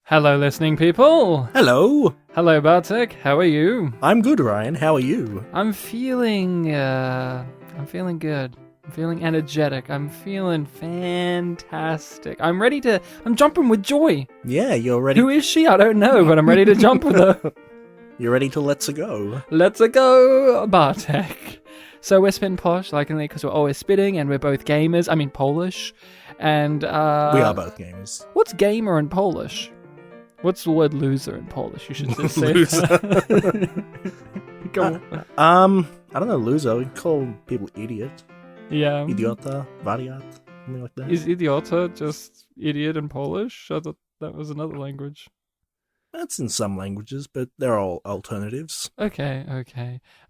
Hello, listening people. Hello. Hello, Bartek. How are you? I'm good, Ryan. How are you? I'm feeling good. I'm feeling energetic. I'm feeling fantastic. I'm jumping with Joy. Yeah, you're ready. Who is she? I don't know, but I'm ready to jump with her. You're ready to let's go. Let's go, Bartek. So we're spitting posh, likely because we're always spitting, and we're both gamers. I mean, Polish. And, We are both gamers. What's gamer in Polish? What's the word loser in Polish? You should just say Loser. that. Go on. I don't know, loser. We call people idiot. Yeah. Idiota, variat, something like that. Is idiota just idiot in Polish? I thought that was another language. That's in some languages, but they're all alternatives. Okay.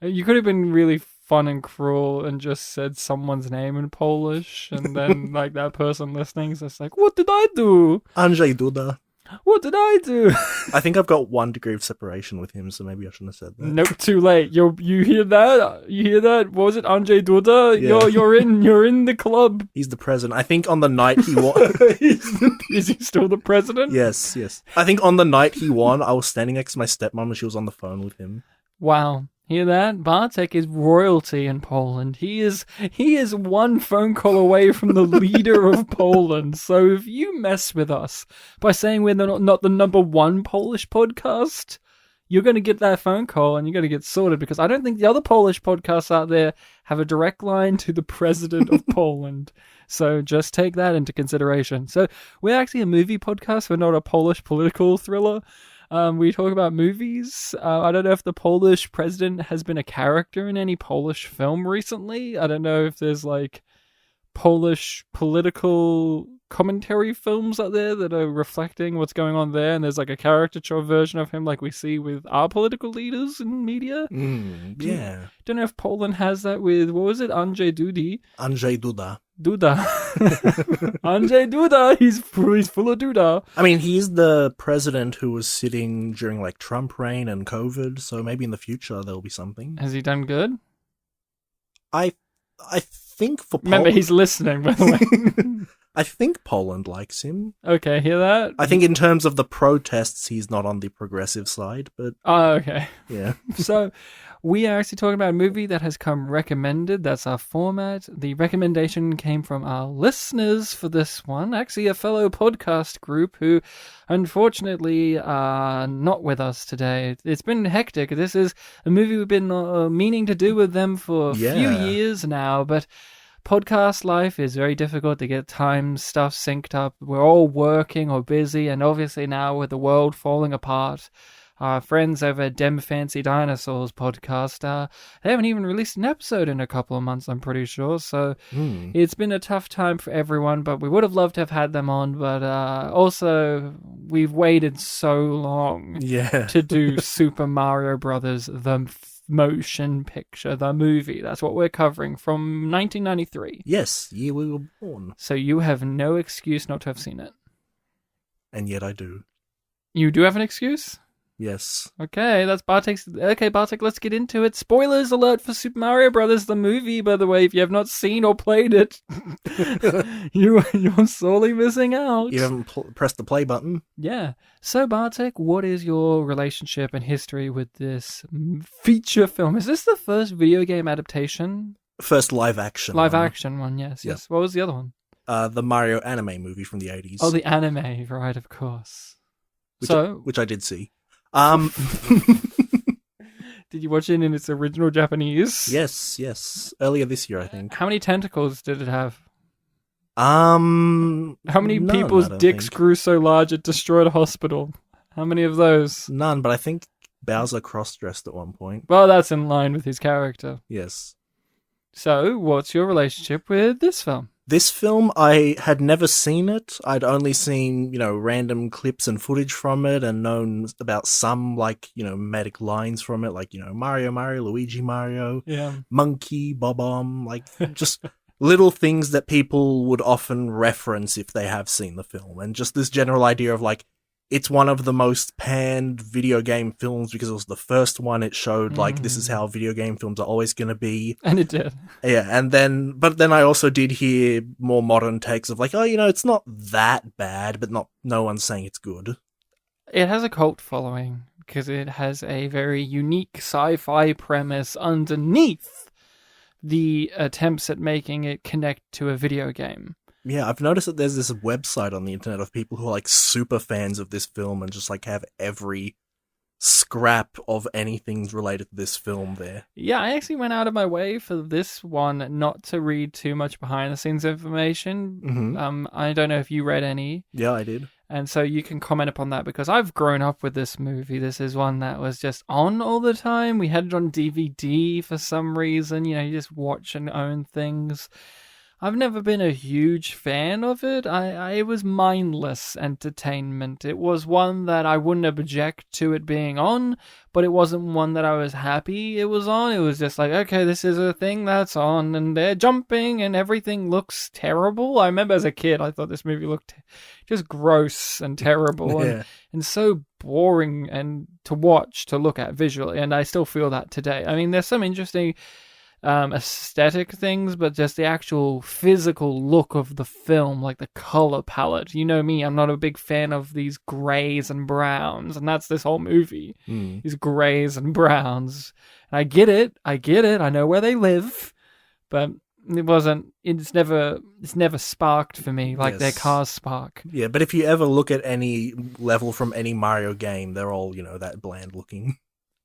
You could have been really fun and cruel and just said someone's name in Polish, and then like that person listening is just like, "What did I do? Andrzej Duda. What did I do?" I think I've got 1 degree of separation with him, so maybe I shouldn't have said that. Nope, too late. You hear that? You hear that? What was it, Andrzej Duda? Yeah. You're in the club. He's the president. I think on the night he won... Is he still the president? Yes. I think on the night he won, I was standing next to my stepmom and she was on the phone with him. Wow. Hear that? Bartek is royalty in Poland. He is 1 phone call away from the leader of Poland. So if you mess with us by saying we're not the number 1 Polish podcast, you're going to get that phone call and you're going to get sorted, because I don't think the other Polish podcasts out there have a direct line to the president of Poland. So just take that into consideration. So we're actually a movie podcast. We're not a Polish political thriller. We talk about movies. I don't know if the Polish president has been a character in any Polish film recently. I don't know if there's like Polish political commentary films out there that are reflecting what's going on there, and there's like a caricature version of him like we see with our political leaders in media. Yeah. Don't know if Poland has that with, what was it, Andrzej Duda. Duda. Andrzej Duda, he's full of Duda. I mean, he's the president who was sitting during like Trump reign and COVID, so maybe in the future there'll be something. Has he done good? I think for Remember, he's listening, by the way. I think Poland likes him. Okay, hear that? I think in terms of the protests, he's not on the progressive side, but... Oh, okay. Yeah. So, we are actually talking about a movie that has come recommended. That's our format. The recommendation came from our listeners for this one. Actually, a fellow podcast group who, unfortunately, are not with us today. It's been hectic. This is a movie we've been meaning to do with them for a few years now, but... podcast life is very difficult to get time stuff synced up. We're all working or busy, and obviously now with the world falling apart, our friends over at Dem Fancy Dinosaurs podcast, they haven't even released an episode in a couple of months, I'm pretty sure, so it's been a tough time for everyone, but we would have loved to have had them on, but also we've waited so long to do Super Mario Brothers, the motion picture, the movie. That's what we're covering, from 1993. Yes, year we were born. So you have no excuse not to have seen it. And yet I do. You do have an excuse? Yes. Okay, that's Bartek's. Okay, Bartek, let's get into it. Spoilers alert for Super Mario Brothers, the movie, by the way, if you have not seen or played it. You're sorely missing out. You haven't pressed the play button? Yeah. So, Bartek, what is your relationship and history with this feature film? Is this the first video game adaptation? First live action one, yes. What was the other one? The Mario anime movie from the 80s. Oh, the anime, right, of course. Which I did see. Did you watch it in its original Japanese? Yes. Earlier this year, I think. How many tentacles did it have? How many people's dicks grew so large it destroyed a hospital? How many of those? None, but I think Bowser cross-dressed at one point. Well, that's in line with his character. Yes. So, what's your relationship with this film? This film, I had never seen it. I'd only seen, random clips and footage from it and known about some, medic lines from it, like, Mario, Luigi, Mario, Monkey, Bob-omb, just little things that people would often reference if they have seen the film. And just this general idea of, it's one of the most panned video game films because it was the first one. It showed, this is how video game films are always going to be. And it did. Yeah, but then I also did hear more modern takes of it's not that bad, but no one's saying it's good. It has a cult following because it has a very unique sci-fi premise underneath the attempts at making it connect to a video game. Yeah, I've noticed that there's this website on the internet of people who are like super fans of this film and just like have every scrap of anything related to this film there. Yeah, I actually went out of my way for this one not to read too much behind the scenes information. I don't know if you read any. Yeah, I did. And so you can comment upon that because I've grown up with this movie. This is one that was just on all the time. We had it on DVD for some reason. You know, you just watch and own things. I've never been a huge fan of it. It was mindless entertainment. It was one that I wouldn't object to it being on, but it wasn't one that I was happy it was on. It was just like, okay, this is a thing that's on, and they're jumping, and everything looks terrible. I remember as a kid, I thought this movie looked just gross and terrible and so boring and to watch, to look at visually, and I still feel that today. I mean, there's some interesting aesthetic things, but just the actual physical look of the film, like the color palette. You know me, I'm not a big fan of these grays and browns, and that's this whole movie. These grays and browns. And I get it, I know where they live, but it's never sparked for me like their cars spark. Yeah, but if you ever look at any level from any Mario game, they're all, that bland looking.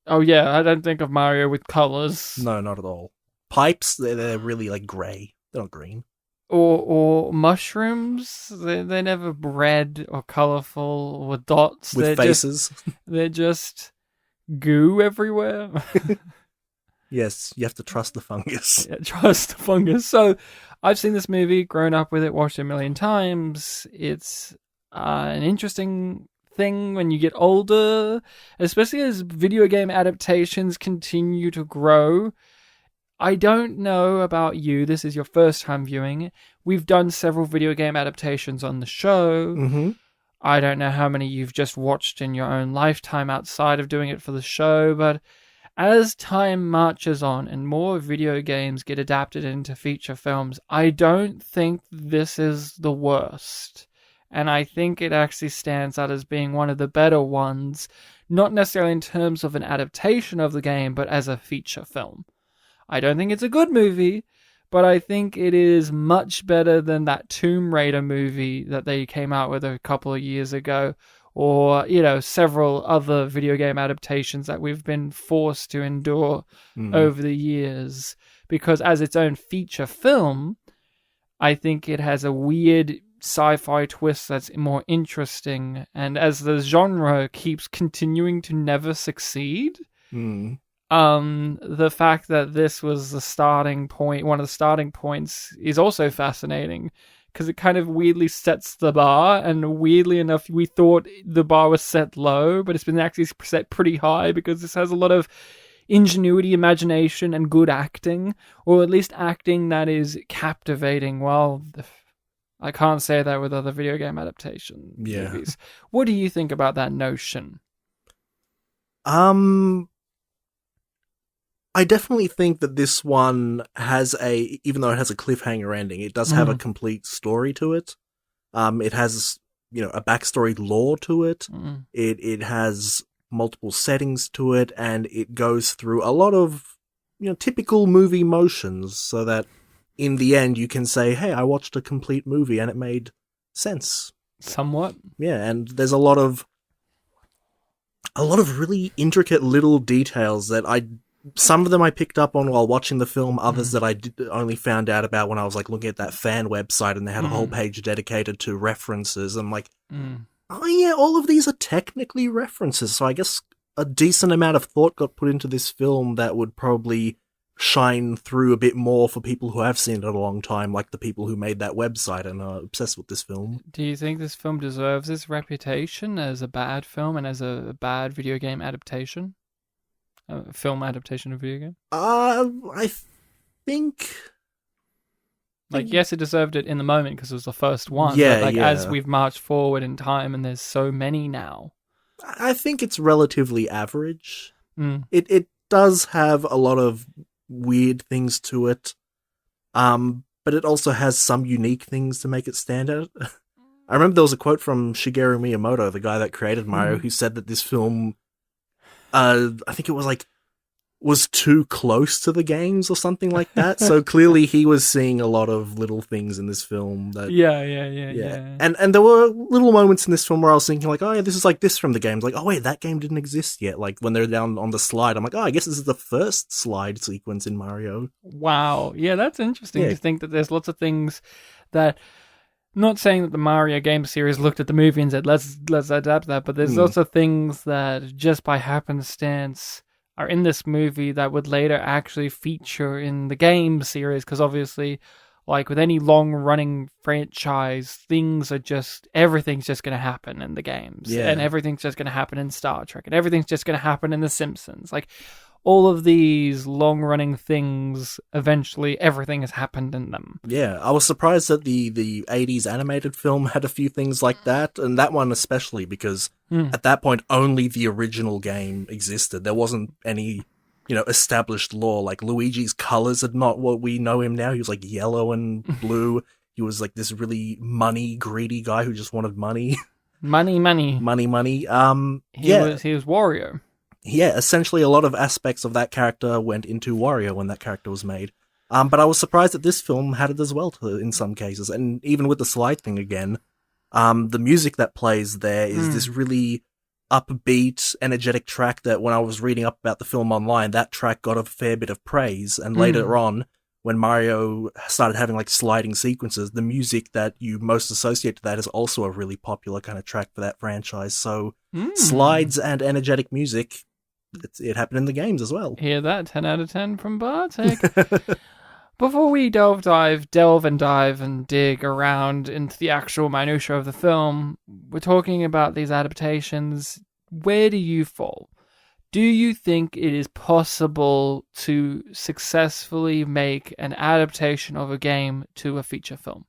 Oh yeah, I don't think of Mario with colors. No, not at all. Pipes, they're really like grey. They're not green. Or mushrooms. They're never red or colourful or dots. With faces. They're just goo everywhere. Yes, you have to trust the fungus. Yeah, trust the fungus. So I've seen this movie, grown up with it, watched it a million times. It's an interesting thing when you get older, especially as video game adaptations continue to grow. I don't know about you. This is your first time viewing. We've done several video game adaptations on the show. I don't know how many you've just watched in your own lifetime outside of doing it for the show, but as time marches on and more video games get adapted into feature films, I don't think this is the worst. And I think it actually stands out as being one of the better ones, not necessarily in terms of an adaptation of the game, but as a feature film. I don't think it's a good movie, but I think it is much better than that Tomb Raider movie that they came out with a couple of years ago, or, several other video game adaptations that we've been forced to endure over the years. Because as its own feature film, I think it has a weird sci-fi twist that's more interesting, and as the genre keeps continuing to never succeed, the fact that this was the starting point, one of the starting points, is also fascinating because it kind of weirdly sets the bar, and weirdly enough, we thought the bar was set low, but it's been actually set pretty high because this has a lot of ingenuity, imagination, and good acting, or at least acting that is captivating. Well, I can't say that with other video game adaptation movies. What do you think about that notion? I definitely think that this one has even though it has a cliffhanger ending, it does have a complete story to it. It has, a backstory lore to it. It has multiple settings to it, and it goes through a lot of, typical movie motions so that in the end you can say, hey, I watched a complete movie and it made sense. Somewhat. Yeah, and there's a lot of really intricate little details that some of them I picked up on while watching the film, others that I only found out about when I was like looking at that fan website and they had a whole page dedicated to references. I'm like, oh yeah, all of these are technically references. So I guess a decent amount of thought got put into this film that would probably shine through a bit more for people who have seen it a long time, like the people who made that website and are obsessed with this film. Do you think this film deserves its reputation as a bad film and as a bad video game adaptation? Film adaptation of video game? I think... yes, it deserved it in the moment because it was the first one. Yeah, but as we've marched forward in time and there's so many now. I think it's relatively average. It does have a lot of weird things to it, but it also has some unique things to make it stand out. I remember there was a quote from Shigeru Miyamoto, the guy that created Mario, who said that this film, I think it was like, was too close to the games or something like that. So clearly he was seeing a lot of little things in this film that... Yeah. And there were little moments in this film where I was thinking like, oh yeah, this is like this from the games. Like, oh wait, that game didn't exist yet. Like when they're down on the slide, I'm like, oh, I guess this is the first slide sequence in Mario. Wow. Yeah, that's interesting to think that there's lots of things that... Not saying that the Mario game series looked at the movie and said, let's adapt that, but there's also things that just by happenstance are in this movie that would later actually feature in the game series, because obviously, like with any long-running franchise, everything's just going to happen in the games, and everything's just going to happen in Star Trek, and everything's just going to happen in The Simpsons. Like, all of these long-running things, eventually everything has happened in them. Yeah, I was surprised that the 80s animated film had a few things like that, and that one especially, because at that point only the original game existed. There wasn't any, established lore. Like, Luigi's colors are not what we know him now. He was like yellow and blue. He was like this really greedy guy who just wanted money. Money. Money. He was Wario. Yeah, essentially a lot of aspects of that character went into Wario when that character was made. But I was surprised that this film had it as well in some cases. And even with the slide thing again, the music that plays there is this really upbeat, energetic track that when I was reading up about the film online, that track got a fair bit of praise. And later on, when Mario started having like sliding sequences, the music that you most associate to that is also a really popular kind of track for that franchise. So slides and energetic music... It happened in the games as well. Hear that? 10 out of 10 from Bartek. Before we delve and dig around into the actual minutiae of the film, we're talking about these adaptations. Where do you fall? Do you think it is possible to successfully make an adaptation of a game to a feature film?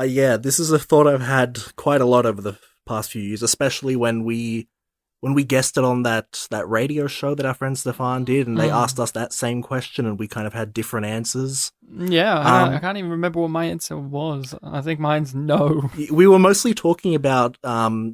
Yeah, this is a thought I've had quite a lot over the past few years, especially when we guessed it on that radio show that our friend Stefan did, and they asked us that same question, and we kind of had different answers. Yeah, I can't even remember what my answer was. I think mine's no. We were mostly talking about,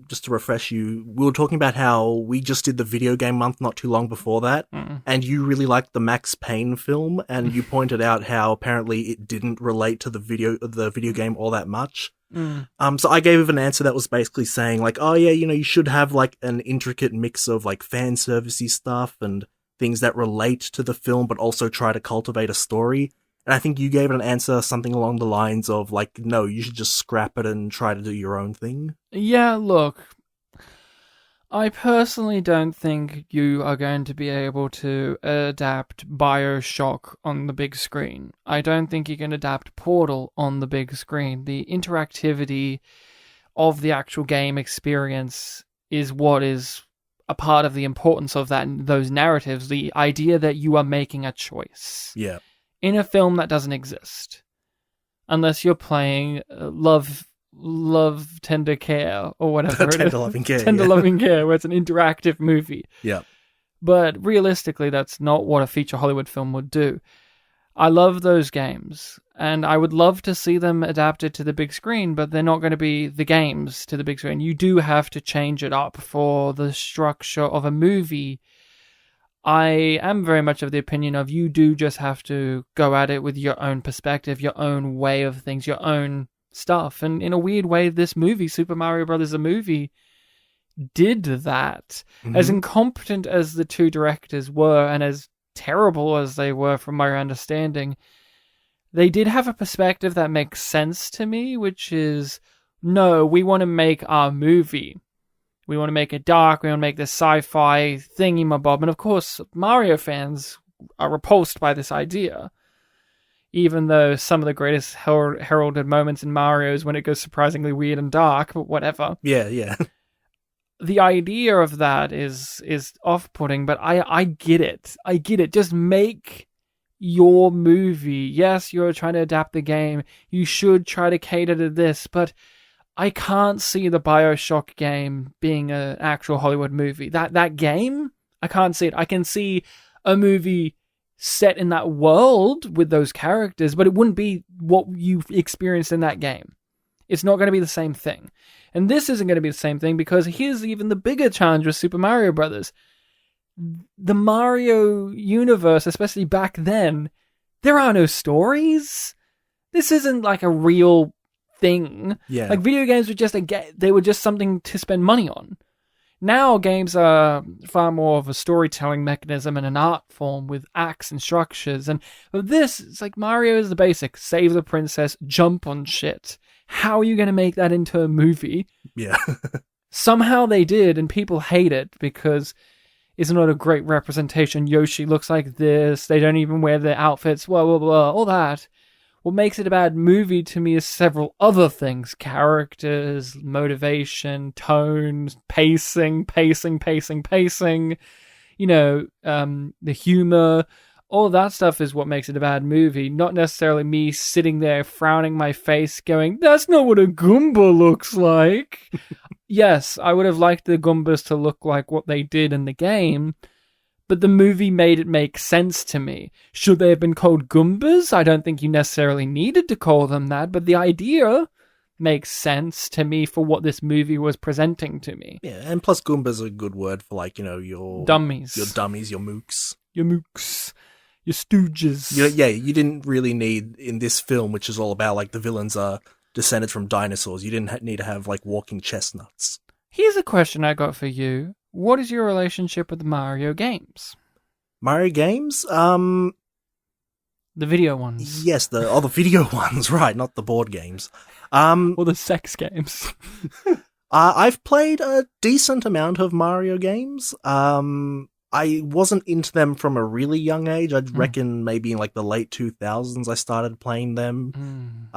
just to refresh you, we were talking about how we just did the video game month not too long before that, and you really liked the Max Payne film, and you pointed out how apparently it didn't relate to the video game all that much. So I gave an answer that was basically saying like, oh yeah, you should have like an intricate mix of like fan servicey stuff and things that relate to the film, but also try to cultivate a story. And I think you gave an answer something along the lines of like, no, you should just scrap it and try to do your own thing. Yeah, look, I personally don't think you are going to be able to adapt BioShock on the big screen. I don't think you can adapt Portal on the big screen. The interactivity of the actual game experience is what is a part of the importance of those narratives. The idea that you are making a choice. Yeah. In a film that doesn't exist. Unless you're playing Love, Tender Care, or whatever. Tender Loving Care. Tender Loving Care, where it's an interactive movie. Yeah. But realistically, that's not what a feature Hollywood film would do. I love those games, and I would love to see them adapted to the big screen, but they're not going to be the games to the big screen. You do have to change it up for the structure of a movie. I am very much of the opinion of you do just have to go at it with your own perspective, your own way of things, your own stuff. And in a weird way, this movie, Super Mario Brothers, the movie, did that. As incompetent as the two directors were, and as terrible as they were from my understanding, they did have a perspective that makes sense to me, which is, no, we want to make our movie. We want to make it dark, we want to make this sci-fi thingy-mabob. And of course, Mario fans are repulsed by this idea. Even though some of the greatest heralded moments in Mario is when it goes surprisingly weird and dark, but whatever. Yeah. The idea of that is off-putting, but I get it. I get it. Just make your movie. Yes, you're trying to adapt the game. You should try to cater to this, but I can't see the BioShock game being an actual Hollywood movie. That game, I can't see it. I can see a movie set in that world with those characters, but it wouldn't be what you've experienced in that game. It's not going to be the same thing. And this isn't going to be the same thing because here's even the bigger challenge with Super Mario Brothers. The Mario universe, especially back then, there are no stories. This isn't like a real thing. Yeah. Like video games they were just something to spend money on. Now games are far more of a storytelling mechanism and an art form with acts and structures. And with this, it's like Mario is the basic. Save the princess, jump on shit. How are you going to make that into a movie? Yeah. Somehow they did, and people hate it because it's not a great representation. Yoshi looks like this. They don't even wear their outfits, blah, blah, blah, all that. What makes it a bad movie to me is several other things. Characters, motivation, tone, pacing. You know, the humor. All that stuff is what makes it a bad movie. Not necessarily me sitting there frowning my face going, that's not what a Goomba looks like. Yes, I would have liked the Goombas to look like what they did in the game, but the movie made it make sense to me. Should they have been called Goombas? I don't think you necessarily needed to call them that, but the idea makes sense to me for what this movie was presenting to me. Yeah, and plus Goomba's a good word for, like, you know, your dummies. Your dummies, your mooks. Your mooks. Your stooges. You didn't really need, in this film, which is all about, like, the villains are descended from dinosaurs, you didn't need to have, like, walking chestnuts. Here's a question I got for you. What is your relationship with the Mario games? Mario games? The video ones. Yes, the video ones, right, not the board games. Or the sex games. I've played a decent amount of Mario games. I wasn't into them from a really young age. I'd reckon maybe in, like, the late 2000s I started playing them.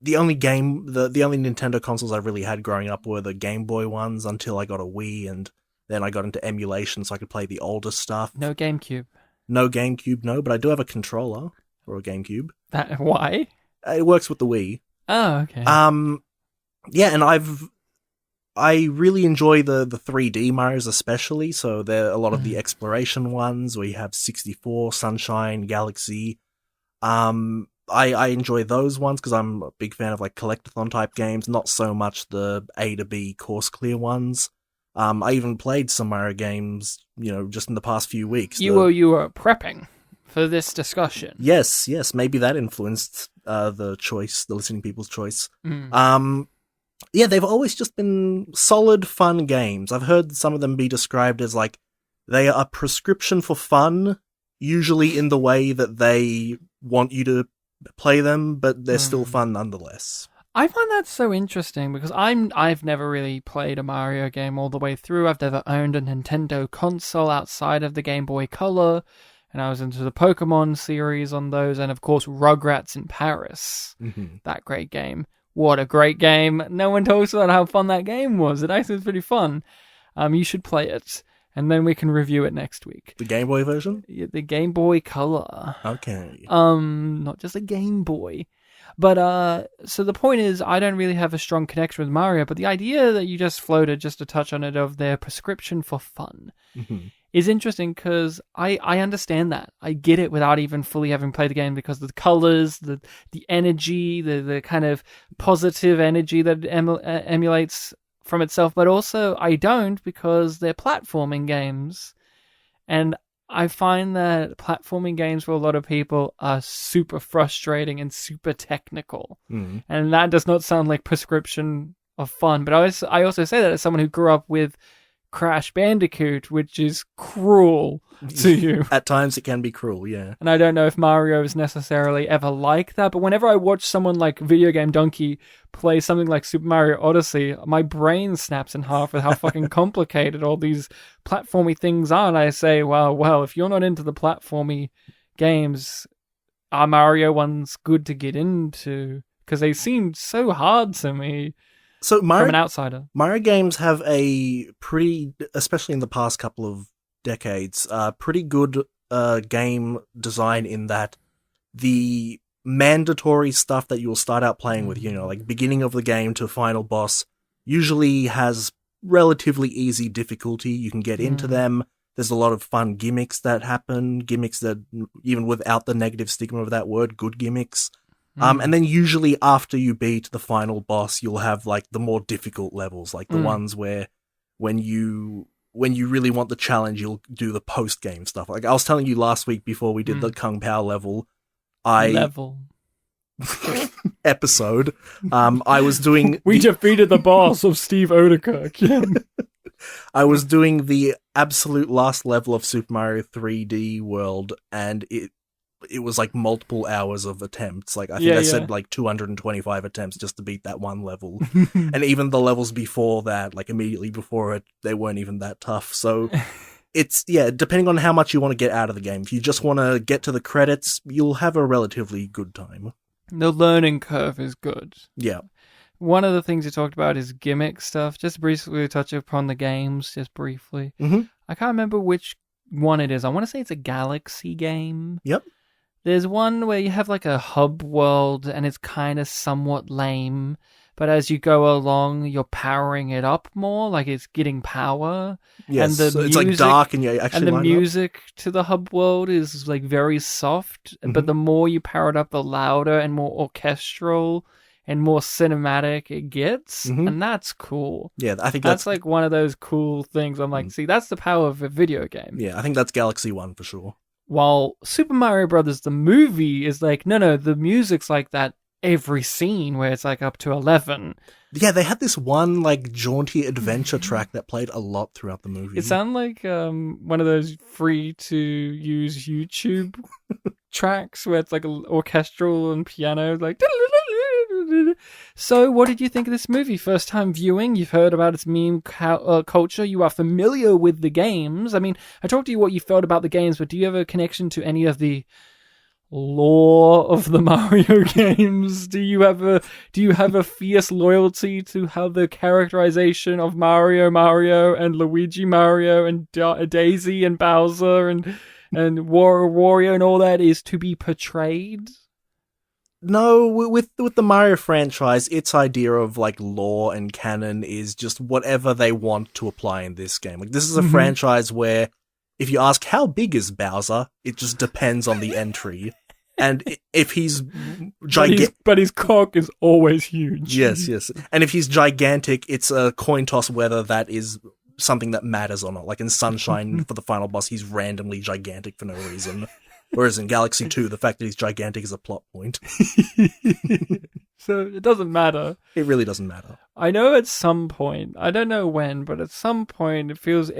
The only Nintendo consoles I really had growing up were the Game Boy ones until I got a Wii, and then I got into emulation so I could play the older stuff. No GameCube. No GameCube, no, but I do have a controller for a GameCube. Why? It works with the Wii. Oh, okay. Yeah, and I really enjoy the 3D Marios especially, so they're a lot of the exploration ones where you have 64, Sunshine, Galaxy. I enjoy those ones because I'm a big fan of, like, collectathon type games, not so much the A to B course clear ones. I even played some Mario games, you know, just in the past few weeks. You were prepping for this discussion. Yes, maybe that influenced the listening people's choice. Yeah, they've always just been solid, fun games. I've heard some of them be described as, like, they are a prescription for fun, usually in the way that they want you to play them, but they're still fun nonetheless. I find that so interesting because I've never really played a Mario game all the way through. I've never owned a Nintendo console outside of the Game Boy Color, and I was into the Pokemon series on those, and of course Rugrats in Paris. That great game. What a great game. No one talks about how fun that game was. It actually was pretty fun. You should play it, and then we can review it next week. The Game Boy version? Yeah, the Game Boy Color. Okay. Not just a Game Boy. But, so the point is, I don't really have a strong connection with Mario, but the idea that you just floated, just to touch on it, of their prescription for fun is interesting because I understand that. I get it without even fully having played the game because of the colors, the energy, the kind of positive energy that emulates from itself, but also I don't because they're platforming games. And I find that platforming games for a lot of people are super frustrating and super technical. And that does not sound like prescription of fun. But I also say that as someone who grew up with Crash Bandicoot, which is cruel to you. At times it can be cruel, yeah. And I don't know if Mario is necessarily ever like that, but whenever I watch someone like Video Game Donkey play something like Super Mario Odyssey, my brain snaps in half with how fucking complicated all these platformy things are, and I say, well, if you're not into the platformy games, are Mario ones good to get into? Because they seem so hard to me. So from an outsider. Mario games have a pretty, especially in the past couple of decades, pretty good game design in that the mandatory stuff that you'll start out playing with, you know, like beginning of the game to final boss, usually has relatively easy difficulty. You can get into them. There's a lot of fun gimmicks that happen, gimmicks that, even without the negative stigma of that word, good gimmicks. And then usually after you beat the final boss, you'll have like the more difficult levels, like the ones where when you really want the challenge, you'll do the post-game stuff. Like I was telling you last week before we did the Kung Pao episode, I was doing... We defeated the boss of Steve Odekirk. I was doing the absolute last level of Super Mario 3D World, and it was like multiple hours of attempts. Like I think I said like 225 attempts just to beat that one level. And even the levels before that, like immediately before it, they weren't even that tough. So it's, depending on how much you want to get out of the game. If you just want to get to the credits, you'll have a relatively good time. The learning curve is good. Yeah. One of the things you talked about is gimmick stuff. Just briefly touch upon the games, just briefly. Mm-hmm. I can't remember which one it is. I want to say it's a Galaxy game. Yep. There's one where you have like a hub world and it's kind of somewhat lame, but as you go along, you're powering it up more, like it's getting power. Yes, and so it's like dark and you actually and the music to the hub world is like very soft, but the more you power it up, the louder and more orchestral and more cinematic it gets, and that's cool. Yeah, I think that's like one of those cool things. I'm like, see, that's the power of a video game. Yeah, I think that's Galaxy 1 for sure. While Super Mario Brothers, the movie, is like, no, the music's like that every scene where it's like up to 11. Yeah, they had this one like jaunty adventure track that played a lot throughout the movie. It sounded like one of those free to use YouTube tracks where it's like orchestral and piano, like. So, what did you think of this movie? First time viewing, you've heard about its meme culture, you are familiar with the games. I mean, I talked to you what you felt about the games, but do you have a connection to any of the lore of the Mario games? Do you have a fierce loyalty to how the characterization of Mario and Luigi Mario and Daisy and Bowser and Wario and all that is to be portrayed? No, with the Mario franchise, its idea of like lore and canon is just whatever they want to apply in this game. Like this is a franchise where if you ask how big is Bowser, it just depends on the entry. And if he's gigantic, but his cock is always huge. Yes. And if he's gigantic, it's a coin toss whether that is something that matters or not. Like in Sunshine for the final boss, he's randomly gigantic for no reason. Whereas in Galaxy 2, the fact that he's gigantic is a plot point. So it doesn't matter. It really doesn't matter. I know at some point, I don't know when, but at some point it feels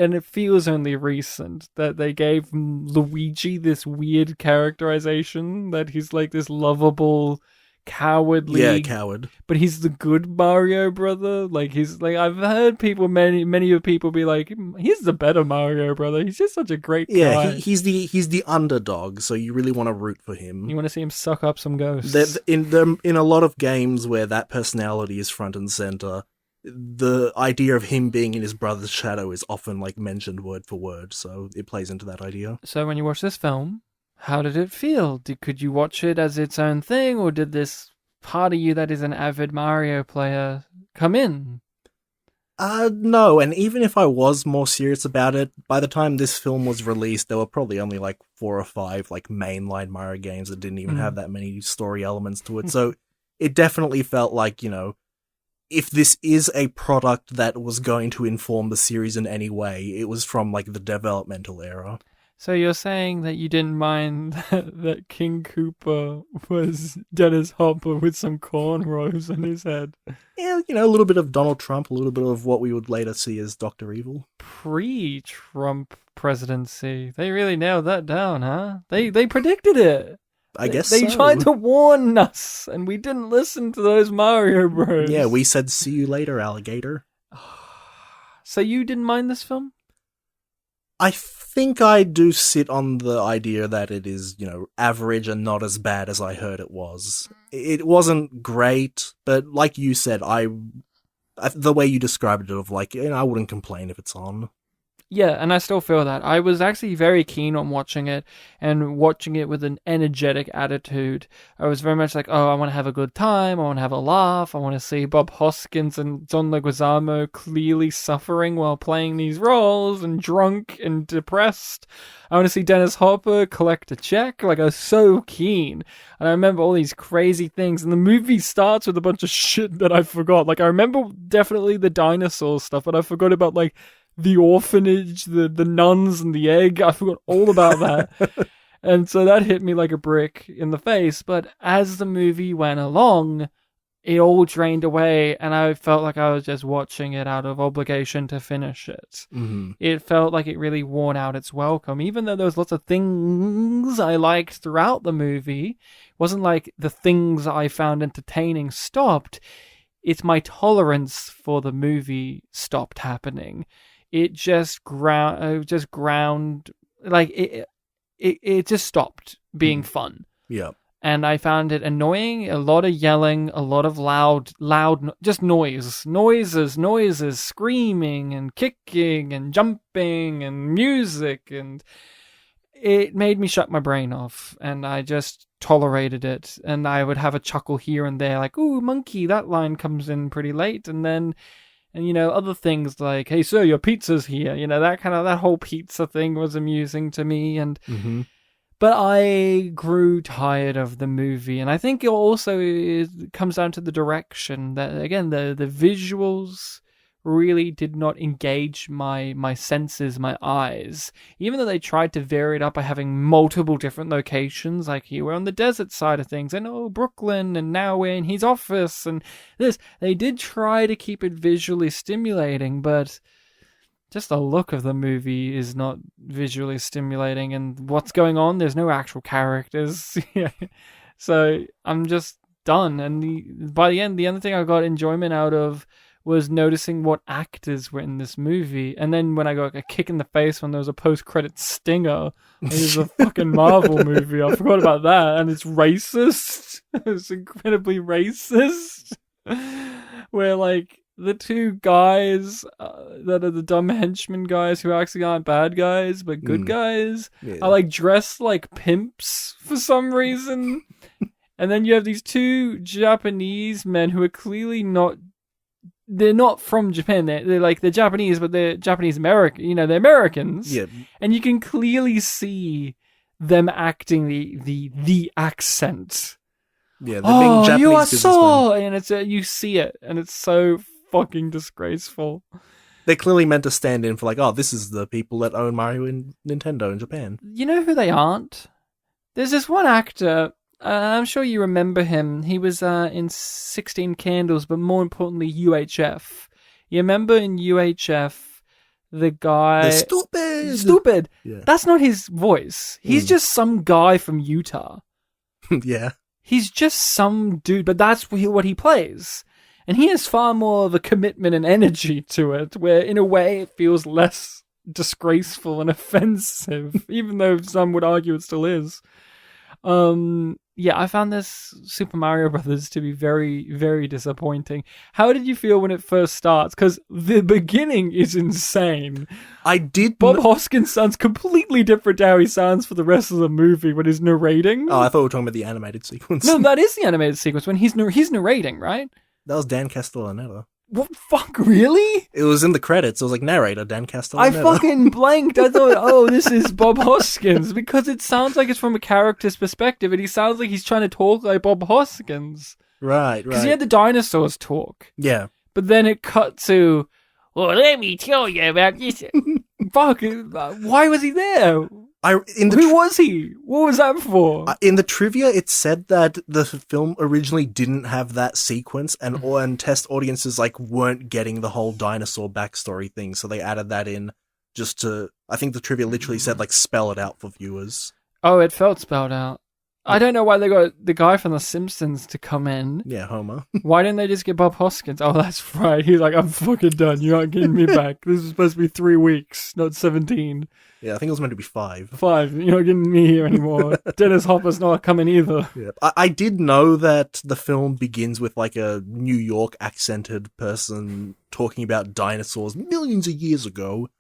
only recent, that they gave Luigi this weird characterization that he's like this lovable, cowardly... Yeah, coward. But he's the good Mario brother. Like, he's like, I've heard many people be like, he's the better Mario brother. He's just such a great guy. Yeah, he's the underdog, so you really want to root for him. You want to see him suck up some ghosts. In a lot of games where that personality is front and center, the idea of him being in his brother's shadow is often like mentioned word for word, so it plays into that idea. So when you watch this film, how did it feel? Could you watch it as its own thing, or did this part of you that is an avid Mario player come in? No, and even if I was more serious about it, by the time this film was released, there were probably only like 4 or 5 like mainline Mario games that didn't even have that many story elements to it. So it definitely felt like, you know, if this is a product that was going to inform the series in any way, it was from like the developmental era. So you're saying that you didn't mind that King Koopa was Dennis Hopper with some cornrows on his head? Yeah, you know, a little bit of Donald Trump, a little bit of what we would later see as Dr. Evil. Pre-Trump presidency. They really nailed that down, huh? They predicted it. I guess they so. tried to warn us, and we didn't listen to those Mario Bros. Yeah, we said, see you later, alligator. So you didn't mind this film? I think I do sit on the idea that it is, you know, average and not as bad as I heard it was. It wasn't great, but like you said, the way you described it, of like, you know, I wouldn't complain if it's on. Yeah, and I still feel that. I was actually very keen on watching it and watching it with an energetic attitude. I was very much like, oh, I want to have a good time. I want to have a laugh. I want to see Bob Hoskins and John Leguizamo clearly suffering while playing these roles and drunk and depressed. I want to see Dennis Hopper collect a check. Like, I was so keen. And I remember all these crazy things. And the movie starts with a bunch of shit that I forgot. Like, I remember definitely the dinosaur stuff, but I forgot about, like, the orphanage, the nuns, and the egg. I forgot all about that. And so that hit me like a brick in the face. But as the movie went along, it all drained away, and I felt like I was just watching it out of obligation to finish it. Mm-hmm. It felt like it really worn out its welcome. Even though there was lots of things I liked throughout the movie, it wasn't like the things I found entertaining stopped. It's my tolerance for the movie stopped happening. It just ground, like it just stopped being fun. Yeah. And I found it annoying, a lot of yelling, a lot of loud, just noises, screaming and kicking and jumping and music, and it made me shut my brain off, and I just tolerated it, and I would have a chuckle here and there, like, ooh, monkey, that line comes in pretty late, and then, and, you know, other things like, hey, sir, your pizza's here, you know, that whole pizza thing was amusing to me, and, but I grew tired of the movie, and I think it also comes down to the direction, that, again, the visuals really did not engage my senses, my eyes, even though they tried to vary it up by having multiple different locations, like here we're on the desert side of things, and oh, Brooklyn, and now we're in his office, and this. They did try to keep it visually stimulating, but just the look of the movie is not visually stimulating, and what's going on, there's no actual characters. So I'm just done, and by the end, the other thing I got enjoyment out of was noticing what actors were in this movie. And then when I got a kick in the face when there was a post-credit stinger, it was a fucking Marvel movie. I forgot about that. And it's racist. It's incredibly racist. Where, like, the two guys that are the dumb henchmen guys who actually aren't bad guys, but good guys, are, like, dressed like pimps for some reason. And then you have these two Japanese men who are clearly not... They're not from Japan. They're Japanese, but they're Japanese American. You know, they're Americans. Yeah. And you can clearly see them acting the accent. Yeah, they're being Japanese you are businessmen. so, and it's you see it, and it's so fucking disgraceful. They're clearly meant to stand in for, like, oh, this is the people that own Mario and Nintendo in Japan. You know who they aren't? There's this one actor. I'm sure you remember him. He was in 16 Candles, but more importantly, UHF. You remember in UHF, the guy... They're Stupid! Yeah. That's not his voice. He's just some guy from Utah. Yeah. He's just some dude, but that's what he plays. And he has far more of a commitment and energy to it, where in a way it feels less disgraceful and offensive, even though some would argue it still is. Yeah, I found this Super Mario Brothers to be very, very disappointing. How did you feel when it first starts? Because the beginning is insane. Bob Hoskins sounds completely different to how he sounds for the rest of the movie when he's narrating. Oh, I thought we were talking about the animated sequence. No, that is the animated sequence when he's narrating, right? That was Dan Castellaneta. What fuck, really? It was in the credits. It was like narrator Dan Castellaneta. I fucking blanked. I thought, oh, this is Bob Hoskins, because it sounds like it's from a character's perspective, and he sounds like he's trying to talk like Bob Hoskins. Right. Because he had the dinosaurs talk. Yeah. But then it cut to, well, let me tell you about this. Fuck, why was he there? Who was he? What was that for? In the trivia, it said that the film originally didn't have that sequence, and test audiences like weren't getting the whole dinosaur backstory thing, so they added that in just to. I think the trivia literally said like spell it out for viewers. Oh, it felt spelled out. I don't know why they got the guy from The Simpsons to come in. Yeah, Homer. Why didn't they just get Bob Hoskins? Oh, that's right. He's like, I'm fucking done. You aren't getting me back. This is supposed to be 3 weeks, not 17. Yeah, I think it was meant to be 5. 5. You're not getting me here anymore. Dennis Hopper's not coming either. Yeah, I did know that the film begins with like a New York accented person talking about dinosaurs millions of years ago.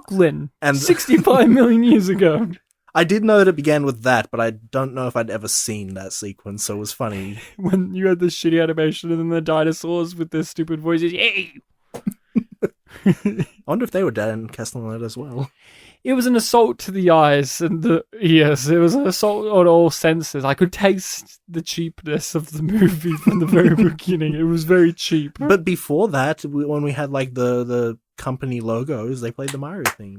Brooklyn, And 65 million years ago. I did know that it began with that, but I don't know if I'd ever seen that sequence, so it was funny. When you had the shitty animation and then the dinosaurs with their stupid voices. Yay! I wonder if they were Dan Castellaneta as well. It was an assault to the eyes and the ears. It was an assault on all senses. I could taste the cheapness of the movie from the very beginning. It was very cheap. But before that, when we had like the company logos, they played the Mario theme.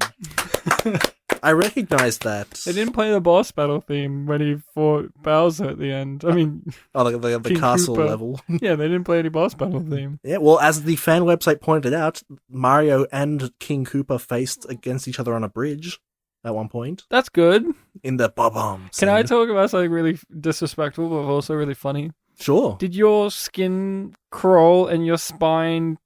I recognized that. They didn't play the boss battle theme when he fought Bowser at the end. I mean... Oh, the castle Koopa. level. Yeah, they didn't play any boss battle theme. Yeah, well, as the fan website pointed out, Mario and King Koopa faced against each other on a bridge at one point. That's good. In the bob-omb Can I talk about something really disrespectful but also really funny? Sure. Did your skin crawl and your spine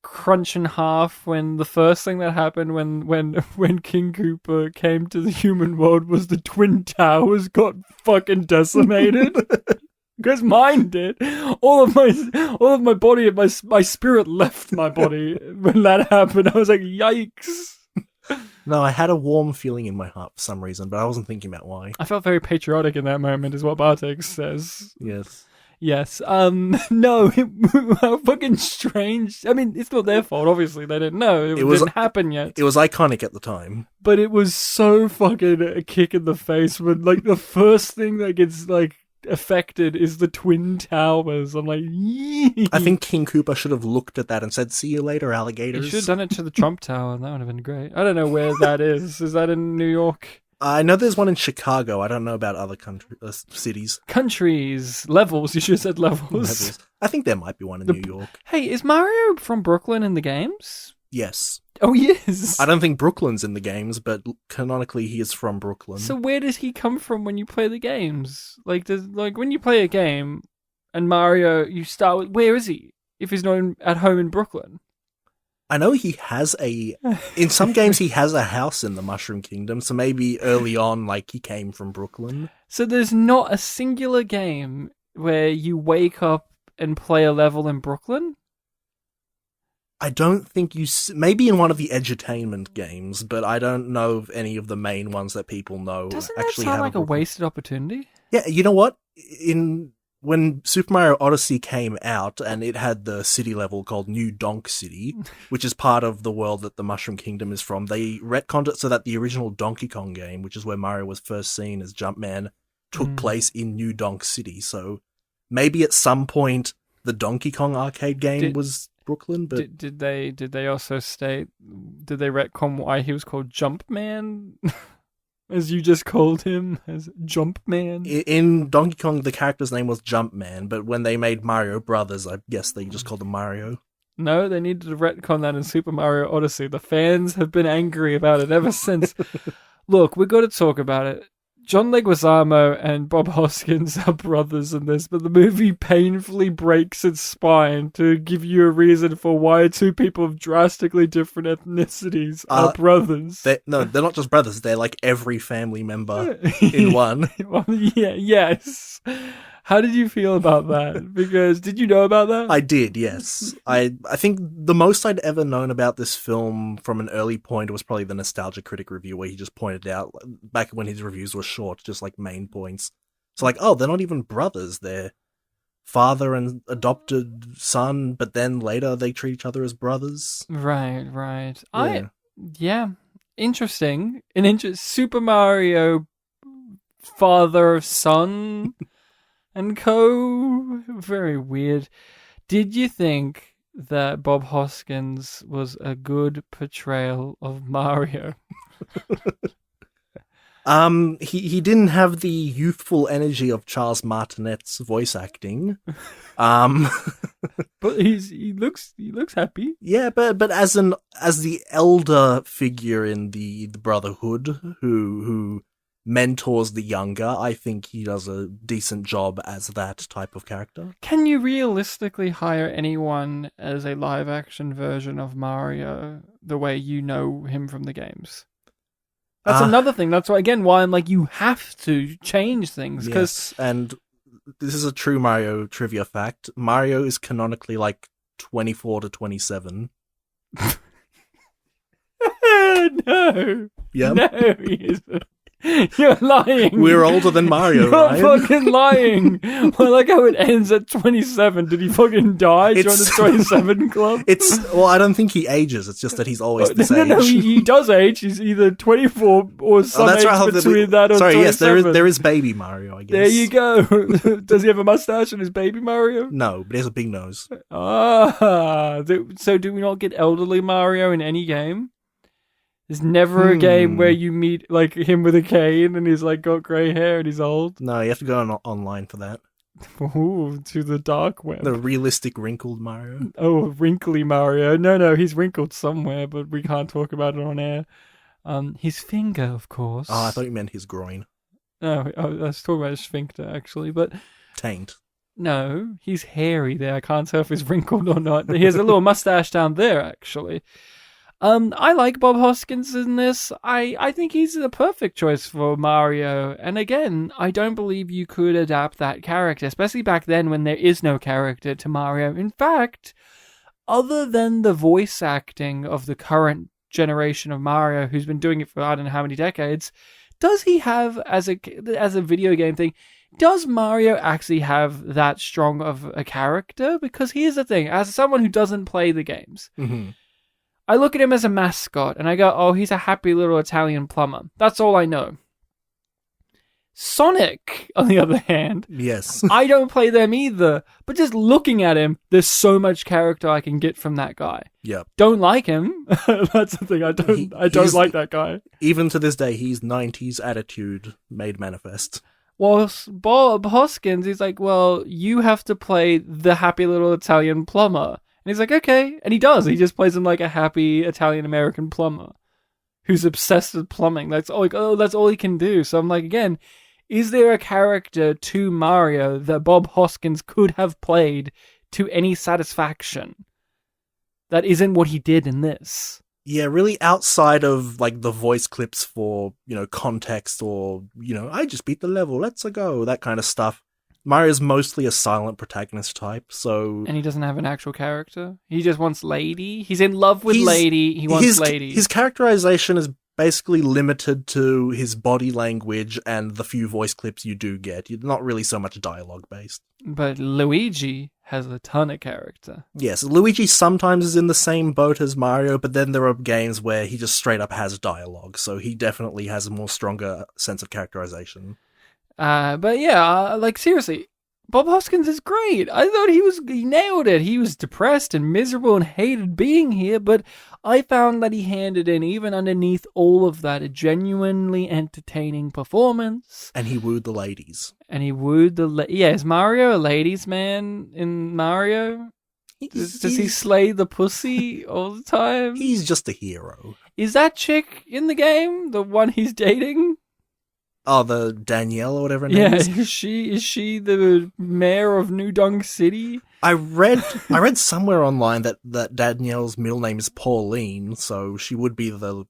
crunch in half when the first thing that happened when King Koopa came to the human world was the Twin Towers got fucking decimated? Because mine did. All of my body and my spirit left my body when that happened. I was like, yikes. No, I had a warm feeling in my heart for some reason, but I wasn't thinking about why. I felt very patriotic in that moment, is what Bartek says. Yes. Yes. No, how fucking strange. I mean, it's not their fault, obviously. They didn't know. It didn't happen yet. It was iconic at the time. But it was so fucking a kick in the face when, like, the first thing that gets, like, affected is the Twin Towers. I'm like, yee. I think King Koopa should have looked at that and said, "See you later, alligators." He should have done it to the Trump Tower. That would have been great. I don't know where that is. Is that in New York? I know there's one in Chicago. I don't know about other cities. Countries. Levels. You should have said levels. I think there might be one in New York. Hey, is Mario from Brooklyn in the games? Yes. Oh, he is. I don't think Brooklyn's in the games, but canonically he is from Brooklyn. So where does he come from when you play the games? Like when you play a game and Mario, you start with, where is he? If he's not at home in Brooklyn. I know he has in some games he has a house in the Mushroom Kingdom, so maybe early on, like, he came from Brooklyn. So there's not a singular game where you wake up and play a level in Brooklyn? I don't think maybe in one of the edutainment games, but I don't know of any of the main ones that people know. Doesn't that actually sound have like a wasted opportunity? Yeah, you know what? When Super Mario Odyssey came out, and it had the city level called New Donk City, which is part of the world that the Mushroom Kingdom is from, they retconned it so that the original Donkey Kong game, which is where Mario was first seen as Jumpman, took place in New Donk City. So maybe at some point the Donkey Kong arcade game was Brooklyn, but did they also state, did they retcon why he was called Jumpman? As you just called him, as Jumpman? In Donkey Kong, the character's name was Jumpman, but when they made Mario Brothers, I guess they just called him Mario. No, they needed to retcon that in Super Mario Odyssey. The fans have been angry about it ever since. Look, we've got to talk about it. John Leguizamo and Bob Hoskins are brothers in this, but the movie painfully breaks its spine to give you a reason for why two people of drastically different ethnicities are brothers. They're not just brothers. They're like every family member in one. Well, yeah, yes. How did you feel about that? Because, did you know about that? I did, yes. I think the most I'd ever known about this film from an early point was probably the Nostalgia Critic review, where he just pointed out, back when his reviews were short, just like main points. So like, oh, they're not even brothers. They're father and adopted son, but then later they treat each other as brothers. Right. Yeah. Interesting. Super Mario father, son... and co. Very weird. Did you think that Bob Hoskins was a good portrayal of Mario? He didn't have the youthful energy of Charles Martinet's voice acting. But he looks happy. Yeah, but as the elder figure in the Brotherhood who mentors the younger, I think he does a decent job as that type of character. Can you realistically hire anyone as a live action version of Mario the way you know him from the games? That's another thing. That's why I'm like, you have to change things. Yes, and this is a true Mario trivia fact. Mario is canonically like 24 to 27. No. Yep. No, he isn't. You're lying. We're older than Mario, You're Ryan. fucking lying. Well, like how it ends at 27. Did he fucking die? Join the 27 club? Well, I don't think he ages. It's just that he's always this age. No, he does age. He's either 24 or some age between that or 27. Sorry, yes, there is baby Mario, I guess. There you go. Does he have a mustache and his baby Mario? No, but he has a big nose. So do we not get elderly Mario in any game? There's never a game where you meet like him with a cane and he's like got grey hair and he's old. No, you have to go online for that. Ooh, to the dark web. The realistic wrinkled Mario. Oh, wrinkly Mario. No, he's wrinkled somewhere, but we can't talk about it on air. His finger, of course. Oh, I thought you meant his groin. No, I was talking about his sphincter, actually, but... Taint. No, he's hairy there. I can't tell if he's wrinkled or not. He has a little mustache down there, actually. I like Bob Hoskins in this. I think he's the perfect choice for Mario. And again, I don't believe you could adapt that character, especially back then when there is no character to Mario. In fact, other than the voice acting of the current generation of Mario, who's been doing it for I don't know how many decades, does he have, as a video game thing, does Mario actually have that strong of a character? Because here's the thing, as someone who doesn't play the games, I look at him as a mascot and I go, oh, he's a happy little Italian plumber. That's all I know. Sonic, on the other hand, yes, I don't play them either, but just looking at him, there's so much character I can get from that guy. Yep. Don't like him. That's the thing. I don't like that guy. Even to this day, he's 90s attitude made manifest. Well, Bob Hoskins, he's like, well, you have to play the happy little Italian plumber. And he's like, okay. And he does. He just plays him like a happy Italian-American plumber who's obsessed with plumbing. That's all he can do. So I'm like, again, is there a character to Mario that Bob Hoskins could have played to any satisfaction that isn't what he did in this? Yeah, really outside of like the voice clips for, context or, I just beat the level, let's go, that kind of stuff. Mario's mostly a silent protagonist type, so... And he doesn't have an actual character? He just wants lady? He's in love with lady, he wants lady. His characterization is basically limited to his body language and the few voice clips you do get. You're not really so much dialogue-based. But Luigi has a ton of character. Yes, Luigi sometimes is in the same boat as Mario, but then there are games where he just straight up has dialogue, so he definitely has a more stronger sense of characterization. But yeah, like seriously, Bob Hoskins is great. I thought he nailed it. He was depressed and miserable and hated being here, but I found that he handed in, even underneath all of that, a genuinely entertaining performance. And he wooed the ladies. And he wooed is Mario a ladies' man in Mario? Does he slay the pussy all the time? He's just a hero. Is that chick in the game the one he's dating? Oh, the Danielle or whatever her name is? Yeah, is she the mayor of New Dong City? I read somewhere online that Danielle's middle name is Pauline, so she would be the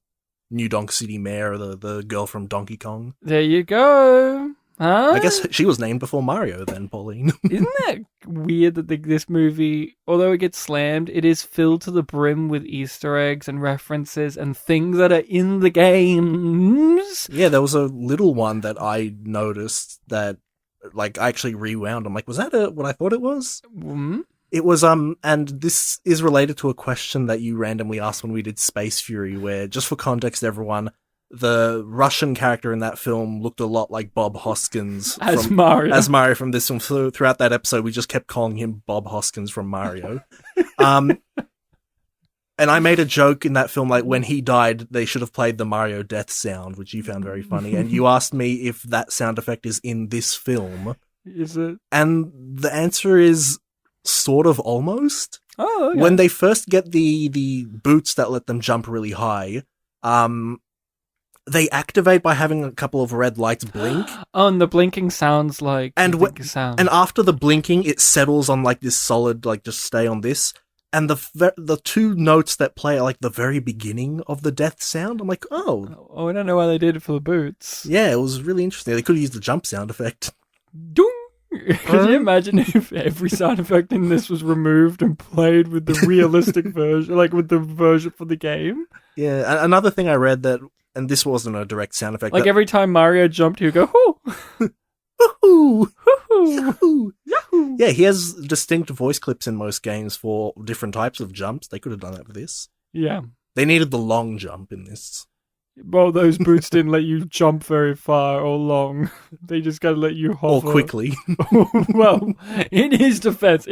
New Donk City mayor, the girl from Donkey Kong. There you go. Huh? I guess she was named before Mario then, Pauline. Isn't that weird that this movie, although it gets slammed, it is filled to the brim with Easter eggs and references and things that are in the games? Yeah, there was a little one that I noticed that, like, I actually rewound. I'm like, was that what I thought it was? Mm-hmm. It was, and this is related to a question that you randomly asked when we did Space Fury, where, just for context, everyone, the Russian character in that film looked a lot like Bob Hoskins as Mario from this film. So throughout that episode, we just kept calling him Bob Hoskins from Mario. And I made a joke in that film, like, when he died, they should have played the Mario death sound, which you found very funny. And you asked me if that sound effect is in this film. Is it? And the answer is sort of almost. Oh, okay. When they first get the boots that let them jump really high, they activate by having a couple of red lights blink. Oh, and the blinking sounds like and after the blinking, it settles on like this solid, like just stay on this. And the two notes that play are like the very beginning of the death sound. I'm like, oh, I don't know why they did it for the boots. Yeah, it was really interesting. They could have used the jump sound effect. Dung! Could you imagine if every sound effect in this was removed and played with the realistic version, like with the version for the game? Yeah, another thing I read that, and this wasn't a direct sound effect. Like every time Mario jumped, he would go, hoo! Woohoo! Yahoo! Yahoo! Yeah, he has distinct voice clips in most games for different types of jumps. They could have done that for this. Yeah. They needed the long jump in this. Well, those boots didn't let you jump very far or long. They just got to let you hover. Or quickly. Well, in his defense,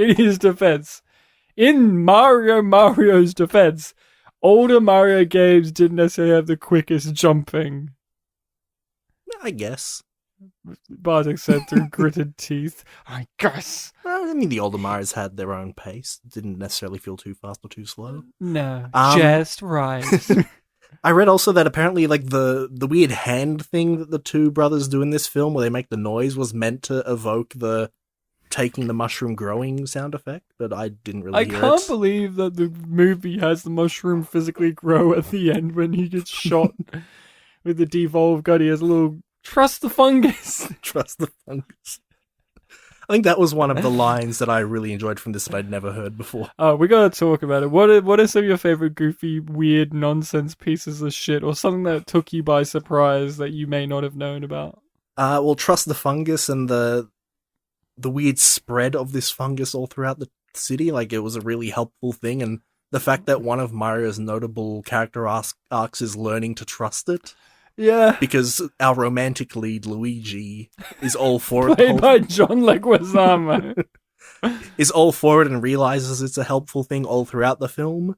in Mario's defense, older Mario games didn't necessarily have the quickest jumping. I guess. Bartek said through gritted teeth. I guess. Well, I mean, the older Marios had their own pace. Didn't necessarily feel too fast or too slow. No, just right. I read also that apparently, like, the weird hand thing that the two brothers do in this film, where they make the noise, was meant to evoke the taking the mushroom growing sound effect, but I didn't really hear it. I can't believe that the movie has the mushroom physically grow at the end when he gets shot with the devolved gun. He has a little, trust the fungus. Trust the fungus. I think that was one of the lines that I really enjoyed from this that I'd never heard before. Oh, we gotta talk about it. What are some of your favorite goofy, weird, nonsense pieces of shit, or something that took you by surprise that you may not have known about? Well, trust the fungus and the weird spread of this fungus all throughout the city. Like, it was a really helpful thing, and the fact that one of Mario's notable character arcs is learning to trust it. Yeah. Because our romantic lead, Luigi, is all for it. Played by John Leguizamo. Is all for it and realizes it's a helpful thing all throughout the film.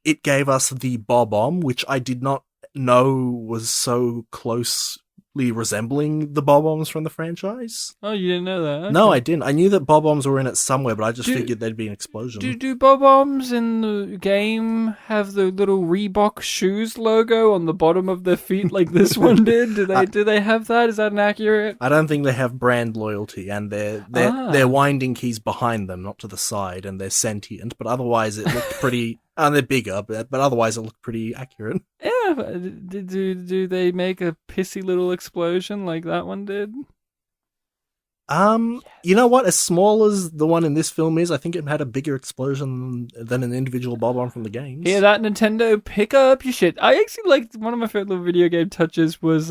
It gave us the Bob-omb, which I did not know was so closely resembling the Bob-ombs from the franchise. Oh, you didn't know that? Okay. No, I didn't. I knew that Bob-ombs were in it somewhere, but I just figured there'd be an explosion. Do Bob-ombs in the game have the little Reebok shoes logo on the bottom of their feet like this one did? Do they have that? Is that inaccurate? I don't think they have brand loyalty, and they're winding keys behind them, not to the side, and they're sentient. But otherwise, it looked pretty. And they're bigger, but otherwise, it looked pretty accurate. Yeah. Do they make a pissy little explosion like that one did? You know what? As small as the one in this film is, I think it had a bigger explosion than an individual Bob-omb from the games. Yeah, that Nintendo, pick up your shit. I actually liked one of my favorite little video game touches was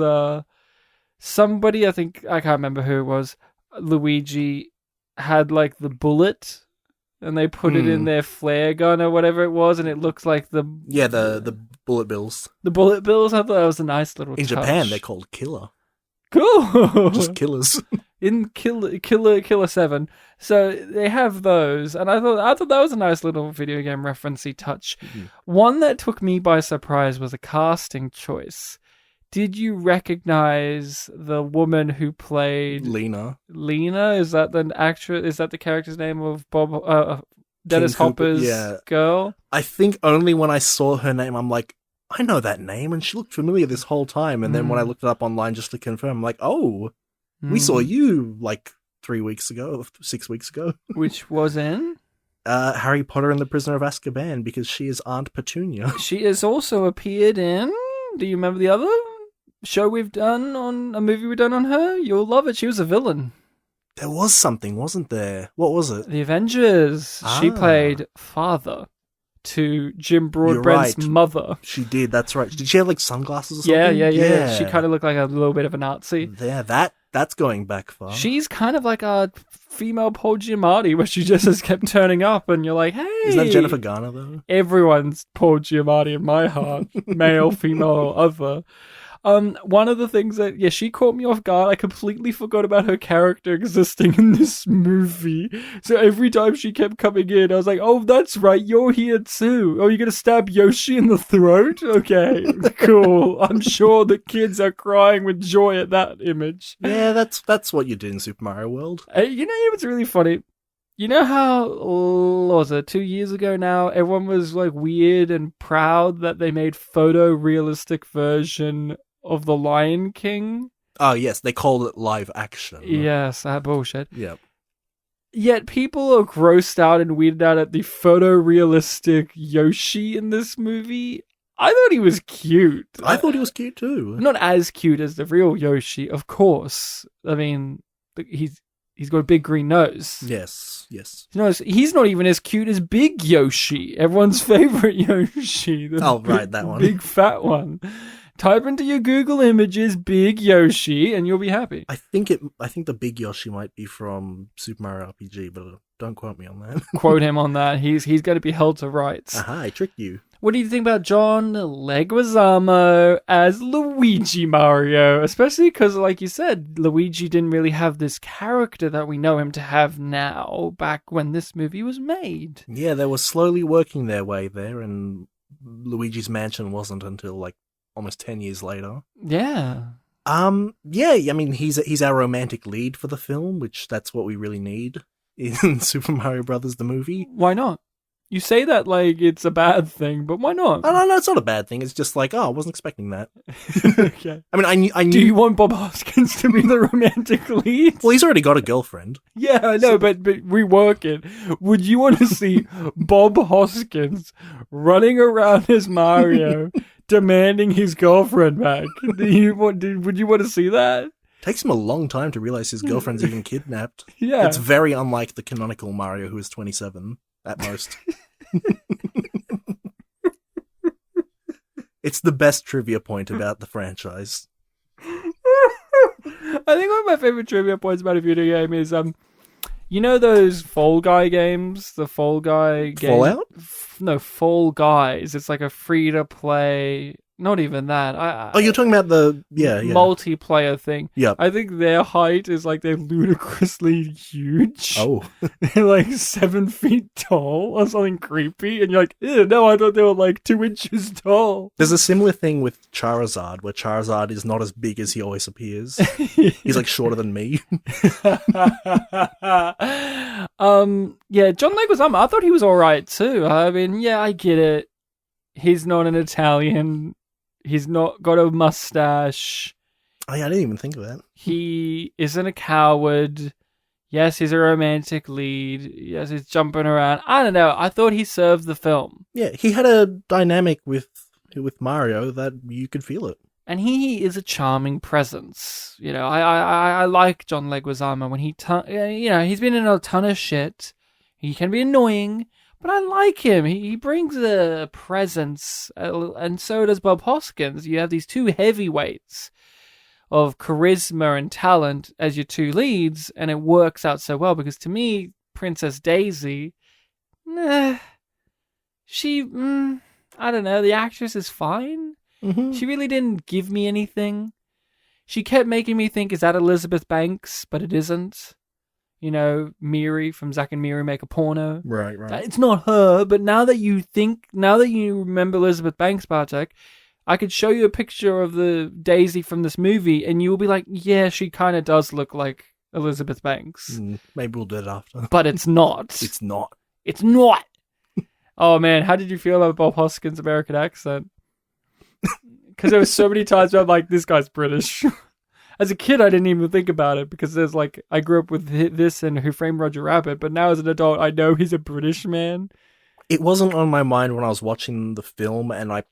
somebody, I can't remember who it was, Luigi had like the bullet, and they put it in their flare gun or whatever it was, and it looks like the bullet bills. The bullet bills. I thought that was a nice little touch. In Japan, they're called killer. Cool. Just killers. In Killer 7. So they have those, and I thought that was a nice little video game referencey touch. Mm-hmm. One that took me by surprise was a casting choice. Did you recognize the woman who played Lena? Lena? Is that the actress? Is that the character's name of Dennis Hopper's girl? I think only when I saw her name, I'm like, I know that name, and she looked familiar this whole time. And then when I looked it up online just to confirm, I'm like, oh, we saw you like 6 weeks ago. Which was in? Harry Potter and the Prisoner of Azkaban, because she is Aunt Petunia. She has also appeared in, do you remember the other show we've done on, a movie we've done on her? You'll love it. She was a villain. There was something, wasn't there? What was it? The Avengers. She played father to Jim Broadbent's mother. She did, that's right. Did she have like sunglasses or something? Yeah. She kind of looked like a little bit of a Nazi. Yeah, that's going back far. She's kind of like a female Paul Giamatti, where she just has kept turning up, and you're like, hey. Is that Jennifer Garner, though? Everyone's Paul Giamatti in my heart. Male, female, or other. One of the things that, she caught me off guard. I completely forgot about her character existing in this movie. So every time she kept coming in, I was like, oh, that's right, you're here too. Oh, you're going to stab Yoshi in the throat? Okay, cool. I'm sure the kids are crying with joy at that image. Yeah, that's what you did in Super Mario World. You know what's really funny? You know how, what was it, 2 years ago now, everyone was like weird and proud that they made photorealistic version of The Lion King? Oh, yes, they called it live action. Yes, that bullshit. Yep. Yet people are grossed out and weirded out at the photorealistic Yoshi in this movie. I thought he was cute. I thought he was cute too. Not as cute as the real Yoshi, of course. I mean, He's got a big green nose. Yes. You know, he's not even as cute as Big Yoshi, everyone's favorite Yoshi. That one. Big fat one. Type into your Google images Big Yoshi and you'll be happy. I think the Big Yoshi might be from Super Mario RPG, but don't quote me on that. Quote him on that. He's going to be held to rights. Aha, I tricked you. What do you think about John Leguizamo as Luigi Mario? Especially because, like you said, Luigi didn't really have this character that we know him to have now, back when this movie was made. Yeah, they were slowly working their way there, and Luigi's Mansion wasn't until, like, almost 10 years later. Yeah. Yeah, I mean, he's our romantic lead for the film, which that's what we really need in Super Mario Brothers, the movie. Why not? You say that like it's a bad thing, but why not? No, it's not a bad thing. It's just like, I wasn't expecting that. Okay. I mean, I knew... Do you want Bob Hoskins to be the romantic lead? Well, he's already got a girlfriend. Yeah, I know, but rework it. Would you want to see Bob Hoskins running around as Mario, demanding his girlfriend back? Would you want to see that? Takes him a long time to realize his girlfriend's even kidnapped. Yeah. It's very unlike the canonical Mario, who is 27 at most. It's the best trivia point about the franchise. I think one of my favorite trivia points about a video game is, you know those Fall Guy games? The Fall Guy game? Fallout? No, Fall Guys. It's like a free-to-play... Not even that. You're talking about the multiplayer thing. Yeah. I think their height is like they're ludicrously huge. Oh. They're like 7 feet tall or something creepy. And you're like, ew, no, I thought they were like 2 inches tall. There's a similar thing with Charizard, where Charizard is not as big as he always appears. He's like shorter than me. Yeah, John Leguizamo, I thought he was alright too. I mean, yeah, I get it. He's not an Italian. He's not got a mustache. Oh yeah, I didn't even think of that. He isn't a coward. Yes, he's a romantic lead. Yes, he's jumping around. I don't know. I thought he served the film. Yeah, he had a dynamic with Mario that you could feel it. And he is a charming presence. You know, I like John Leguizamo when he's been in a ton of shit. He can be annoying. But I like him. He brings a presence, and so does Bob Hoskins. You have these two heavyweights of charisma and talent as your two leads, and it works out so well, because to me, Princess Daisy, I don't know, the actress is fine. Mm-hmm. She really didn't give me anything. She kept making me think, is that Elizabeth Banks? But it isn't. You know, Miri from Zack and Miri Make a Porno. Right. It's not her, but now that you remember Elizabeth Banks, Bartek, I could show you a picture of the Daisy from this movie, and you'll be like, yeah, she kind of does look like Elizabeth Banks. Maybe we'll do it after. But it's not. It's not. It's not! Oh man, how did you feel about Bob Hoskins' American accent? Because there were so many times where I'm like, this guy's British. As a kid, I didn't even think about it, because there's like, I grew up with this and Who Framed Roger Rabbit, but now as an adult, I know he's a British man. It wasn't on my mind when I was watching the film, and I'm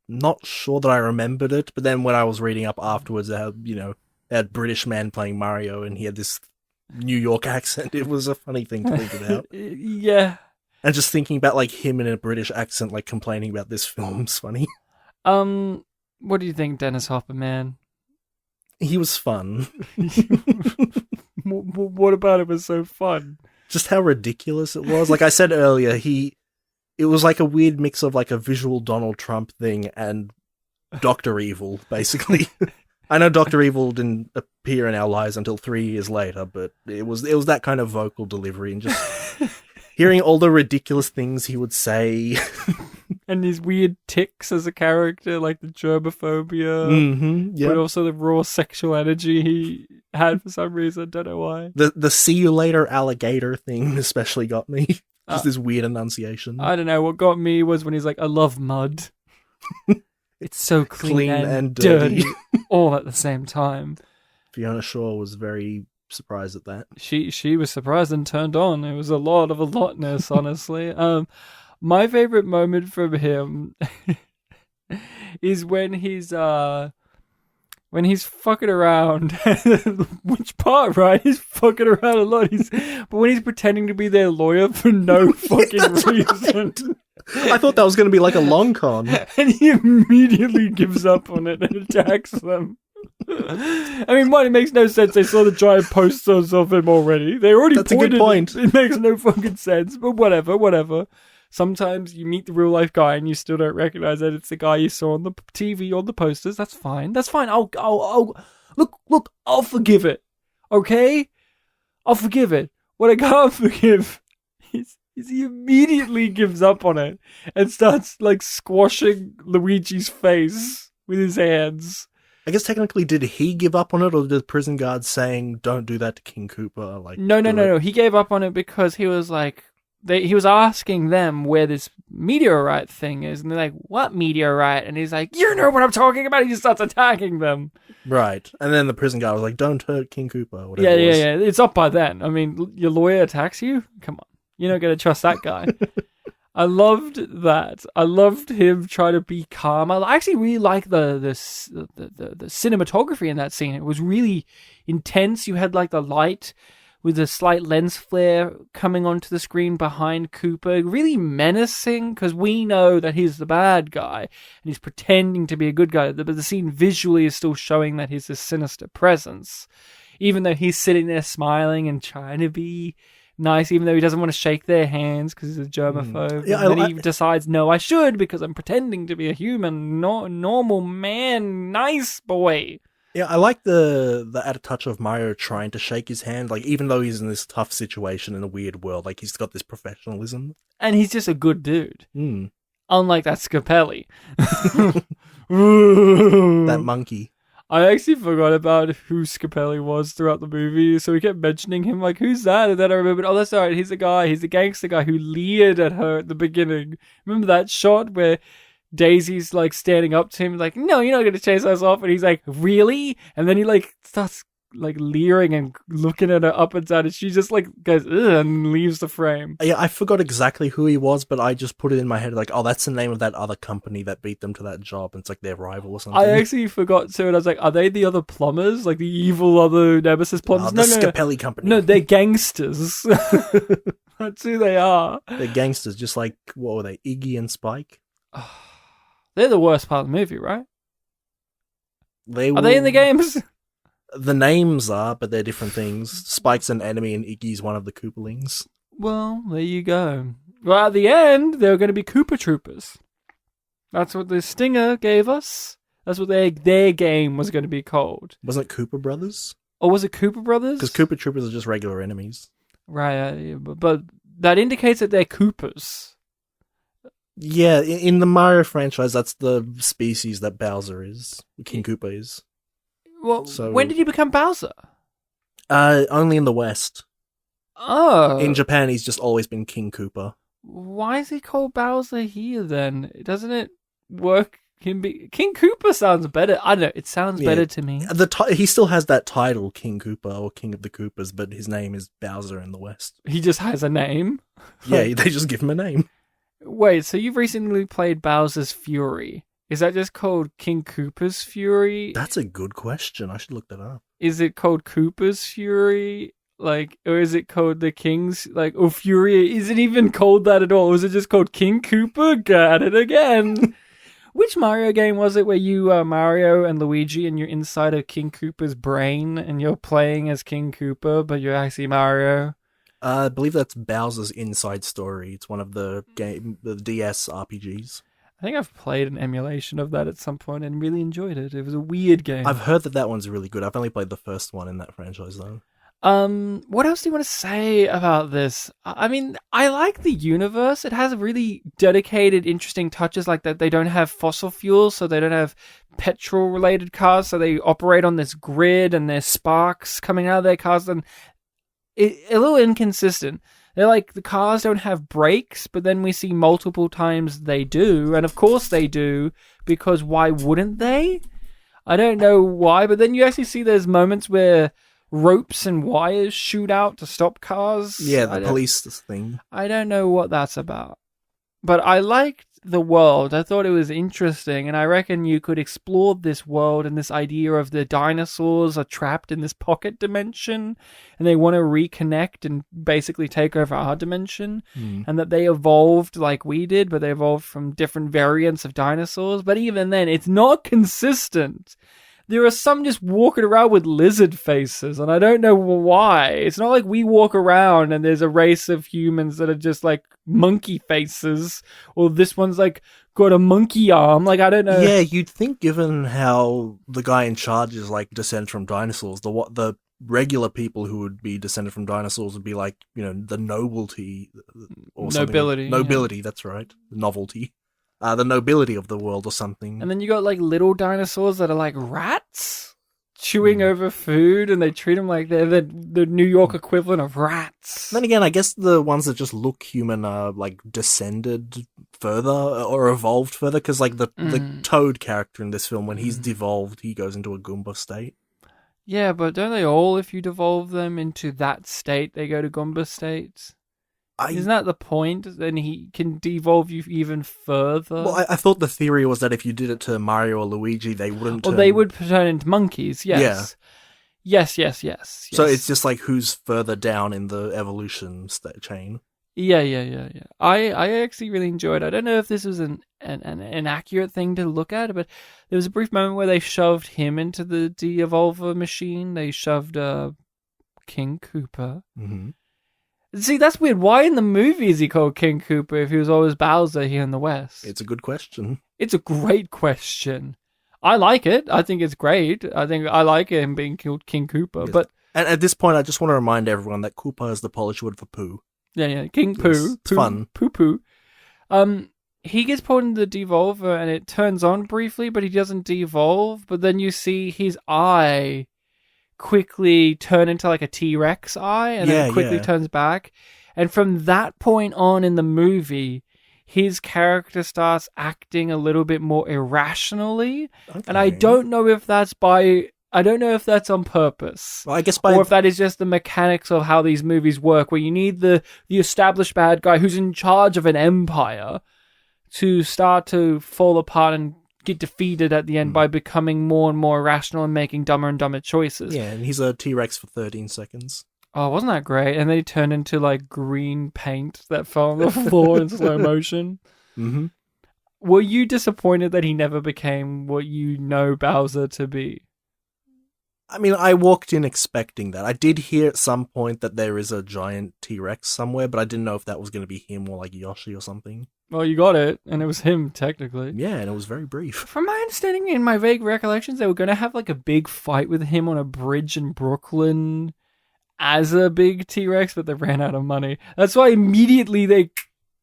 not sure that I remembered it, but then when I was reading up afterwards, they had British man playing Mario, and he had this New York accent. It was a funny thing to think about. Yeah. And just thinking about like him in a British accent, like complaining about this film's funny. What do you think, Dennis Hopper, man? He was fun. What about it was so fun? Just how ridiculous it was. Like I said earlier, it was like a weird mix of like a visual Donald Trump thing and Dr. Evil, basically. I know Dr. Evil didn't appear in our lives until 3 years later, but it was that kind of vocal delivery, and just hearing all the ridiculous things he would say. And these weird tics as a character, like the germophobia, but also the raw sexual energy he had for some reason. Don't know why. The see you later alligator thing especially got me. Just this weird enunciation. I don't know. What got me was when he's like, I love mud. It's so clean and dirty. All at the same time. Fiona Shaw was very surprised at that. She was surprised and turned on. It was a lot of a lotness, honestly. My favorite moment from him is when he's when he's fucking around. Which part, right? He's fucking around a lot. But when he's pretending to be their lawyer for no fucking reason. I thought that was going to be like a long con. And he immediately gives up on it and attacks them. I mean, one, it makes no sense. They saw the giant posters of him already. They already That's a good point. It makes no fucking sense, but whatever. Sometimes you meet the real life guy and you still don't recognize that it's the guy you saw on the TV on the posters. That's fine. I'll look, I'll forgive it. Okay? I'll forgive it. What I can't forgive is he immediately gives up on it and starts like squashing Luigi's face with his hands. I guess technically, did he give up on it, or did the prison guards saying, "Don't do that to King Koopa"? Like, no. He gave up on it because he was like, he was asking them where this meteorite thing is, and they're like, "What meteorite?" And he's like, "You know what I'm talking about." He just starts attacking them. Right, and then the prison guard was like, "Don't hurt King Koopa." Whatever Yeah. It's up by then. I mean, your lawyer attacks you. Come on, you're not gonna trust that guy. I loved that. I loved him try to be calm. I actually really like the cinematography in that scene. It was really intense. You had like the light with a slight lens flare coming onto the screen behind Koopa. Really menacing, because we know that he's the bad guy and he's pretending to be a good guy. But the scene visually is still showing that he's a sinister presence. Even though he's sitting there smiling and trying to be nice, even though he doesn't want to shake their hands because he's a germaphobe. Yeah, and then he decides, no, I should, because I'm pretending to be a human, normal man, nice boy. Yeah, I like the added touch of Mario trying to shake his hand, like, even though he's in this tough situation in a weird world, like, he's got this professionalism. And he's just a good dude. Mm. Unlike that Scapelli. That monkey. I actually forgot about who Scapelli was throughout the movie, so we kept mentioning him, like, who's that? And then I remembered, oh, that's right, he's the gangster guy who leered at her at the beginning. Remember that shot where Daisy's, like, standing up to him, like, no, you're not going to chase us off, and he's like, really? And then he, like, starts, like, leering and looking at her up and down, and she just, like, goes, ugh, and leaves the frame. Yeah, I forgot exactly who he was, but I just put it in my head, like, oh, that's the name of that other company that beat them to that job, and it's like their rival or something. I actually forgot too, and I was like, are they the other plumbers? Like the evil other Nemesis plumbers? The Scapelli company. No, they're gangsters. That's who they are. They're gangsters, just like, what were they, Iggy and Spike? They're the worst part of the movie, right? Are they in the games? The names are, but they're different things. Spike's an enemy and Iggy's one of the Koopalings. Well, there you go. Well, at the end, they were going to be Koopa Troopers. That's what the Stinger gave us. That's what their game was going to be called. Wasn't it Koopa Brothers? Or was it Koopa Brothers? Because Koopa Troopers are just regular enemies. Right, but that indicates that they're Koopas. Yeah, in the Mario franchise, that's the species that Bowser is. King Koopa is. Well, when did he become Bowser? Only in the West. Oh. In Japan, he's just always been King Koopa. Why is he called Bowser here then? Doesn't it work? King Koopa sounds better. I don't know. It sounds better to me. He still has that title, King Koopa or King of the Koopas, but his name is Bowser in the West. He just has a name? Yeah, they just give him a name. Wait, so you've recently played Bowser's Fury. Is that just called King Koopa's Fury? That's a good question. I should look that up. Is it called Koopa's Fury? Like, or is it called the King's, like, or Fury? Is it even called that at all? Or is it just called King Koopa? Got it again. Which Mario game was it where you are Mario and Luigi and you're inside of King Koopa's brain and you're playing as King Koopa, but you're actually Mario? I believe that's Bowser's Inside Story. It's one of the DS RPGs. I think I've played an emulation of that at some point and really enjoyed it. It was a weird game. I've heard that one's really good. I've only played the first one in that franchise, though. What else do you want to say about this? I mean, I like the universe. It has really dedicated, interesting touches like that. They don't have fossil fuels, so they don't have petrol-related cars, so they operate on this grid and there's sparks coming out of their cars, and a little inconsistent. They're like, the cars don't have brakes, but then we see multiple times they do, and of course they do, because why wouldn't they? I don't know why, but then you actually see there's moments where ropes and wires shoot out to stop cars. Yeah, the police thing. I don't know what that's about. But I liked the world. I thought it was interesting, and I reckon you could explore this world and this idea of the dinosaurs are trapped in this pocket dimension, and they want to reconnect and basically take over our dimension, and that they evolved like we did, but they evolved from different variants of dinosaurs. But even then, it's not consistent. There are some just walking around with lizard faces, and I don't know why. It's not like we walk around and there's a race of humans that are just like monkey faces, or this one's like got a monkey arm. Like, I don't know. Yeah, you'd think given how the guy in charge is like descended from dinosaurs, the regular people who would be descended from dinosaurs would be like, the nobility or something. Nobility, yeah. That's right. Novelty. The nobility of the world or something. And then you got like little dinosaurs that are like rats chewing over food, and they treat them like they're the New York equivalent of rats. Then again, I guess the ones that just look human are like descended further or evolved further, because like the Toad character in this film, when he's devolved, he goes into a Goomba state. Yeah, but don't they all, if you devolve them into that state, they go to Goomba states? Isn't that the point? Then he can devolve you even further. Well, I thought the theory was that if you did it to Mario or Luigi, they wouldn't. Or they would turn into monkeys. Yes. Yeah. Yes. So it's just like who's further down in the evolution chain. Yeah. I actually really enjoyed it. I don't know if this was an accurate thing to look at, but there was a brief moment where they shoved him into the de-evolver machine. They shoved King Koopa. Mm-hmm. See, that's weird. Why in the movie is he called King Koopa if he was always Bowser here in the West? It's a good question. It's a great question. I like it. I think it's great. I like him being called King Koopa. Yes. But and at this point, I just want to remind everyone that Koopa is the Polish word for poo. Yeah. King Poo. It's fun. Poo. He gets pulled into the devolver and it turns on briefly, but he doesn't devolve. But then you see his eye quickly turn into like a T-Rex eye, and then it quickly turns back. And from that point on in the movie, his character starts acting a little bit more irrationally. Okay. And I don't know if that's on purpose. Well, I guess or if that is just the mechanics of how these movies work, where you need the established bad guy who's in charge of an empire to start to fall apart and get defeated at the end by becoming more and more irrational and making dumber and dumber choices. Yeah, and he's a T-Rex for 13 seconds. Oh, wasn't that great? And then he turned into like green paint that fell on the floor in slow motion. Mm-hmm. Were you disappointed that he never became what you know Bowser to be? I mean, I walked in expecting that. I did hear at some point that there is a giant T-Rex somewhere, but I didn't know if that was going to be him or like Yoshi or something. Well, you got it, and it was him, technically. Yeah, and it was very brief. From my understanding, in my vague recollections, they were going to have like a big fight with him on a bridge in Brooklyn as a big T-Rex, but they ran out of money. That's why immediately they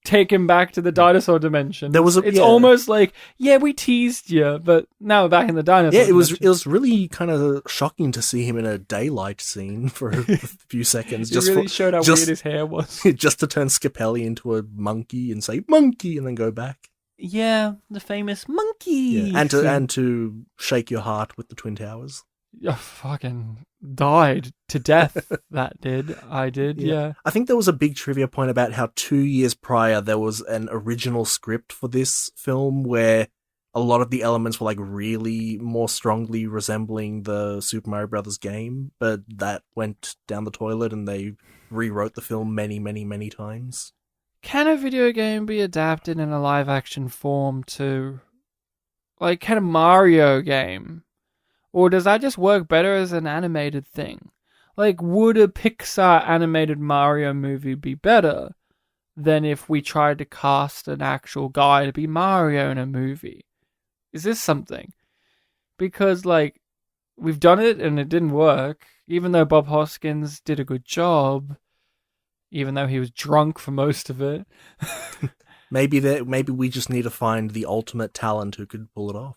take him back to the dinosaur dimension. It's almost like, we teased you, but now we're back in the dinosaur dimension. It was really kind of shocking to see him in a daylight scene for a few seconds. It really showed how weird his hair was. Just to turn Scapelli into a monkey and say, monkey, and then go back. Yeah, the famous monkey. Yeah. And to shake your heart with the Twin Towers. Oh, fucking died to death. I did, yeah. I think there was a big trivia point about how 2 years prior there was an original script for this film where a lot of the elements were like really more strongly resembling the Super Mario Brothers game, but that went down the toilet and they rewrote the film many, many, many times. Can a video game be adapted in a live action form too? Like, can a Mario game? Or does that just work better as an animated thing? Like, would a Pixar animated Mario movie be better than if we tried to cast an actual guy to be Mario in a movie? Is this something? Because, like, we've done it and it didn't work. Even though Bob Hoskins did a good job. Even though he was drunk for most of it. Maybe we just need to find the ultimate talent who could pull it off.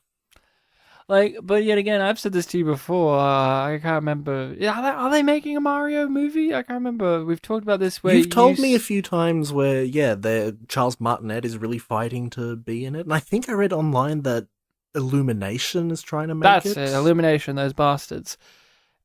Like, but yet again, I've said this to you before. I can't remember. Are they making a Mario movie? I can't remember. We've talked about this. Where You've told me a few times where, Charles Martinet is really fighting to be in it, and I think I read online that Illumination is trying to make it. That's it, Illumination, those bastards.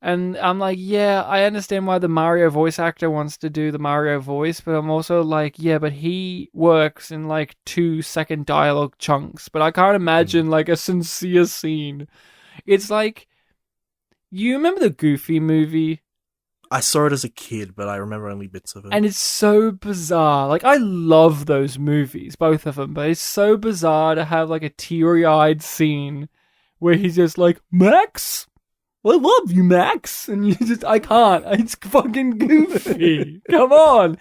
And I'm like, yeah, I understand why the Mario voice actor wants to do the Mario voice, but I'm also like, yeah, but he works in like 2-second dialogue chunks. But I can't imagine like a sincere scene. It's like, you remember the Goofy movie? I saw it as a kid, but I remember only bits of it. And it's so bizarre. Like, I love those movies, both of them, but it's so bizarre to have like a teary-eyed scene where he's just like, Max? I love you, Max. And I can't. It's fucking Goofy. Come on.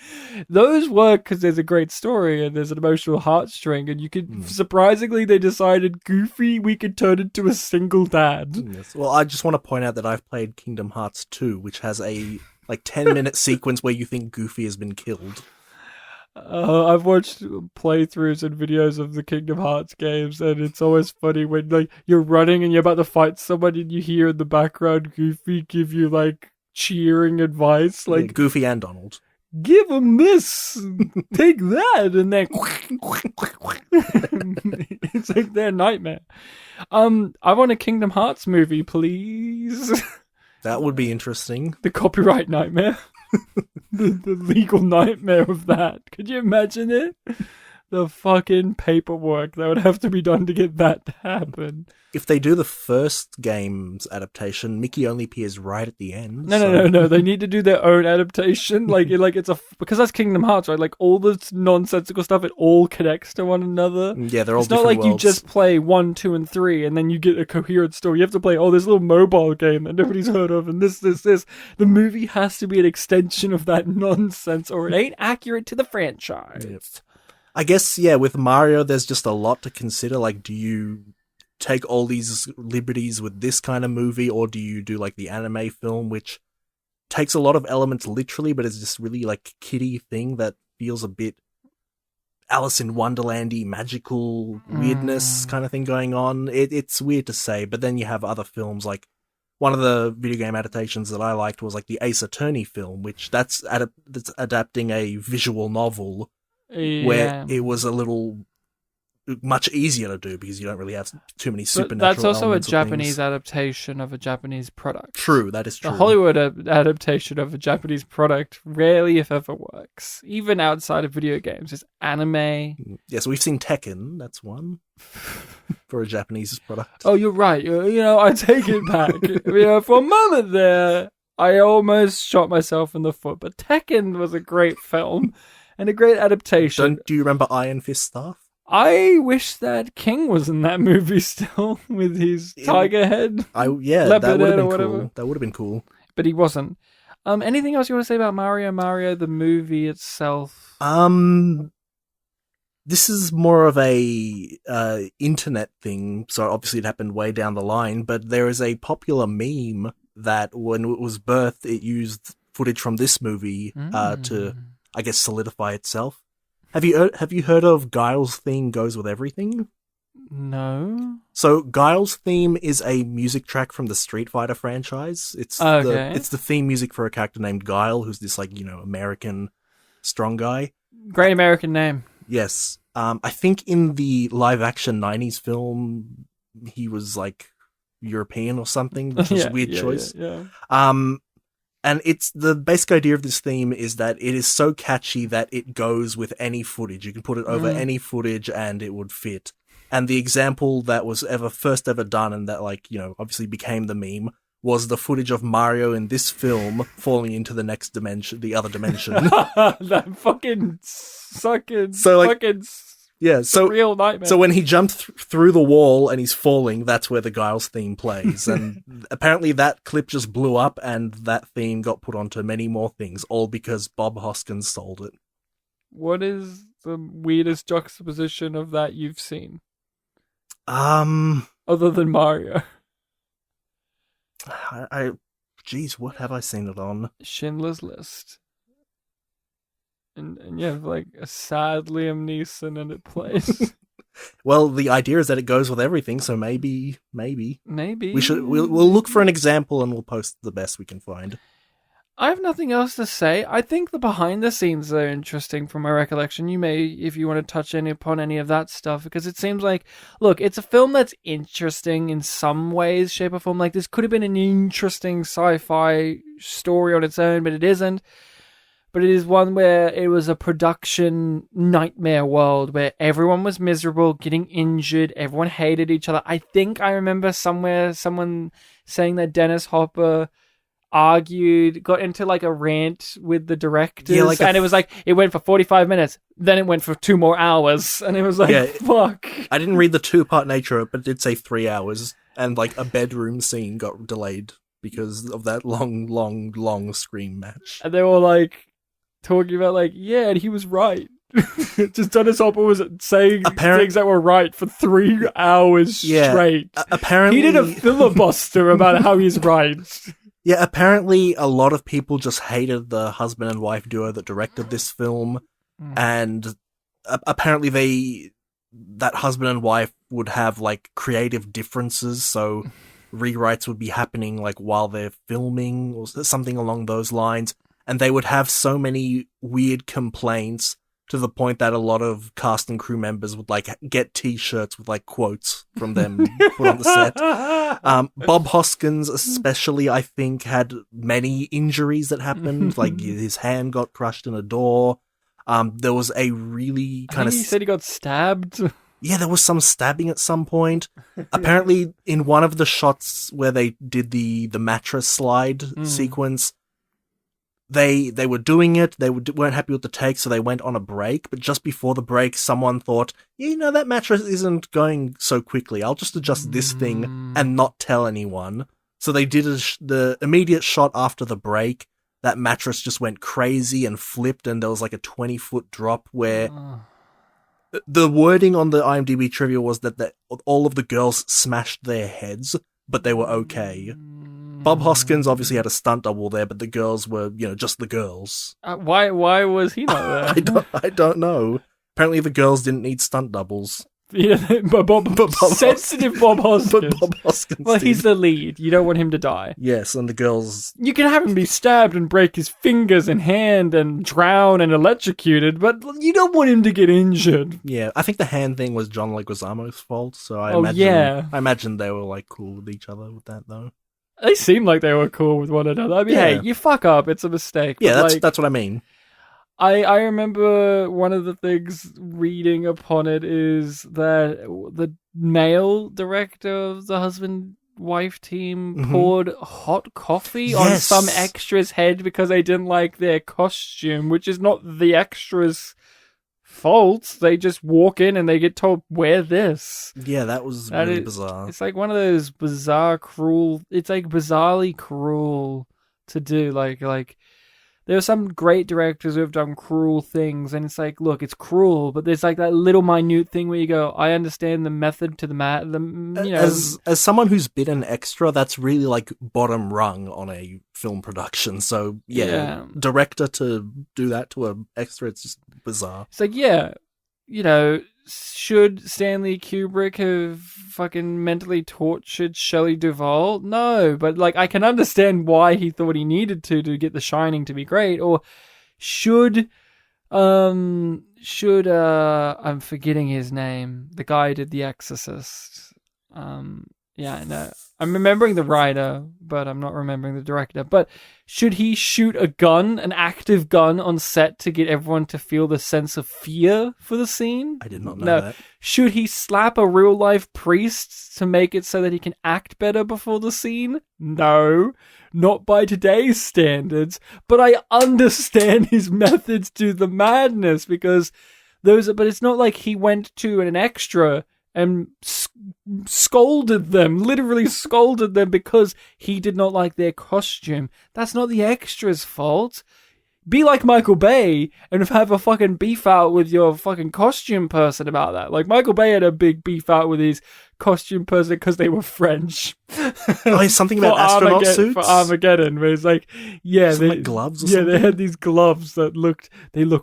Those work because there's a great story and there's an emotional heartstring. And you could, surprisingly, they decided Goofy, we could turn into a single dad. Yes. Well, I just want to point out that I've played Kingdom Hearts 2, which has a 10-minute sequence where you think Goofy has been killed. I've watched playthroughs and videos of the Kingdom Hearts games, and it's always funny when like you're running and you're about to fight somebody, and you hear in the background Goofy give you like cheering advice, like Goofy and Donald. Give him this, take that, and then it's like their nightmare. I want a Kingdom Hearts movie, please. That would be interesting. The copyright nightmare. the legal nightmare of that. Could you imagine it? The fucking paperwork that would have to be done to get that to happen. If they do the first game's adaptation, Mickey only appears right at the end. No. They need to do their own adaptation. Because that's Kingdom Hearts, right? Like all the nonsensical stuff, it all connects to one another. Yeah, they're all It's not different like worlds. you just play 1, 2, and 3, and then you get a coherent story. You have to play this little mobile game that nobody's heard of, and this. The movie has to be an extension of that nonsense, or it ain't accurate to the franchise. Yep. I guess, yeah, with Mario, there's just a lot to consider. Like, do you take all these liberties with this kind of movie, or do you do, like, the anime film, which takes a lot of elements literally, but is just really, like, kiddie thing that feels a bit Alice in Wonderland-y, magical weirdness kind of thing going on. It's weird to say, but then you have other films, like, one of the video game adaptations that I liked was, like, the Ace Attorney film, which that's adapting a visual novel where it was a little much easier to do because you don't really have too many supernatural But that's also a elements or Japanese things. adaptation of a Japanese product. True, that is true. The Hollywood adaptation of a Japanese product rarely, if ever, works. Even outside of video games. It's anime. Yes, we've seen Tekken, that's one, for a Japanese product. Oh, you're right. I take it back. For a moment there, I almost shot myself in the foot. But Tekken was a great film and a great adaptation. Do you remember Iron Fist stuff? I wish that King was in that movie still with his tiger head. That would Leopard have head or been whatever. cool. That would have been cool. But he wasn't. Anything else you want to say about Mario, the movie itself? This is more of a internet thing, so obviously it happened way down the line, but there is a popular meme that when it was birthed, it used footage from this movie to, I guess, solidify itself. Have you heard of Guile's theme goes with everything? No. So Guile's theme is a music track from the Street Fighter franchise. It's the theme music for a character named Guile, who's this American strong guy. Great American name. Yes. I think in the live action 90s film he was like European or something, which was a weird choice. Yeah. And it's the basic idea of this theme is that it is so catchy that it goes with any footage. You can put it over any footage and it would fit. And the example that was first ever done and that obviously became the meme was the footage of Mario in this film falling into the next dimension, the other dimension. That fucking sucking, real nightmare. So when he jumped through the wall and he's falling, that's where the Guile's theme plays. And apparently that clip just blew up and that theme got put onto many more things, all because Bob Hoskins sold it. What is the weirdest juxtaposition of that you've seen? Other than Mario. Geez, what have I seen it on? Schindler's List. And you have like a sad Liam Neeson and it plays. Well, the idea is that it goes with everything, so maybe. Maybe. We'll look for an example and we'll post the best we can find. I have nothing else to say. I think the behind the scenes are interesting from my recollection. You may, if you want to touch upon any of that stuff, because it seems like, look, it's a film that's interesting in some ways, shape or form. Like, this could have been an interesting sci-fi story on its own, but it isn't. But it is one where it was a production nightmare world where everyone was miserable, getting injured, everyone hated each other. I think I remember somewhere someone saying that Dennis Hopper got into like a rant with the directors, and it was like, it went for 45 minutes, then it went for 2 more hours, and it was like, fuck. I didn't read the 2-part nature of it, but it did say 3 hours, and like a bedroom scene got delayed because of that long scream match. And they were like, talking about like, yeah, and he was right. Just Dennis Hopper was saying things that were right for 3 hours straight. Apparently, he did a filibuster about how he's right. Yeah, apparently a lot of people just hated the husband and wife duo that directed this film, and apparently that husband and wife would have like creative differences, so rewrites would be happening like while they're filming or something along those lines, and they would have so many weird complaints to the point that a lot of cast and crew members would like get t-shirts with like quotes from them put on the set. Bob Hoskins especially, I think, had many injuries that happened. Like his hand got crushed in a door. There was a really kind of... He said he got stabbed. Yeah, there was some stabbing at some point. Apparently, in one of the shots where they did the mattress slide sequence, they were doing it, weren't happy with the take, so they went on a break, but just before the break, someone thought, that mattress isn't going so quickly, I'll just adjust this thing and not tell anyone. So they did the immediate shot after the break, that mattress just went crazy and flipped, and there was like a 20-foot drop where... The wording on the IMDb trivia was that all of the girls smashed their heads, but they were okay. Bob Hoskins obviously had a stunt double there, but the girls were, just the girls. Why was he not there? I don't know. Apparently the girls didn't need stunt doubles. Yeah, but sensitive Bob Hoskins. But Bob Hoskins Well, he's the lead. You don't want him to die. Yes, and the girls... You can have him be stabbed and break his fingers and hand and drown and electrocuted, but you don't want him to get injured. Yeah, I think the hand thing was John Leguizamo's fault, so I imagine they were like cool with each other with that, though. They seemed like they were cool with one another. I mean, hey, you fuck up, it's a mistake. Yeah, that's what I mean. I remember one of the things reading upon it is that the male director of the husband-wife team poured hot coffee on some extra's head because they didn't like their costume, which is not the extra's fault. They just walk in and they get told, wear this. Yeah, that was really bizarre. It's like one of those bizarrely cruel to do. Like there are some great directors who have done cruel things, and it's like, look, it's cruel, but there's like that little minute thing where you go, I understand the method to As someone who's been an extra, that's really like bottom rung on a film production. So director to do that to an extra, it's just bizarre. It's like, should Stanley Kubrick have fucking mentally tortured Shelley Duvall? No, but like I can understand why he thought he needed to get The Shining to be great. Or should I'm forgetting his name. The guy who did The Exorcist. I'm remembering the writer, but I'm not remembering the director. But should he shoot a gun, an active gun, on set to get everyone to feel the sense of fear for the scene? I did not know that. Should he slap a real-life priest to make it so that he can act better before the scene? No. Not by today's standards. But I understand his methods to the madness, because but it's not like he went to an extra and literally scolded them because he did not like their costume. That's not the extra's fault. Be like Michael Bay and have a fucking beef out with your fucking costume person about that. Like, Michael Bay had a big beef out with his costume person because they were French. Something about astronaut suits? For Armageddon, where it's like, like gloves or something? They had these gloves that looked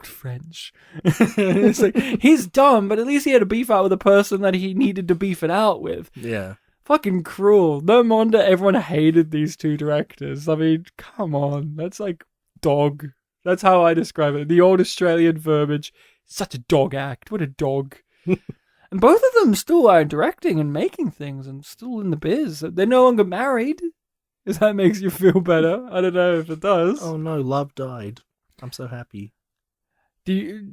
French. It's like, he's dumb, but at least he had a beef out with a person that he needed to beef it out with. Yeah. Fucking cruel. No wonder everyone hated these two directors. I mean, come on. That's like dog. That's how I describe it. The old Australian verbiage. Such a dog act. What a dog. And both of them still are directing and making things and still in the biz. They're no longer married. If that makes you feel better. I don't know if it does. Oh no, love died. I'm so happy.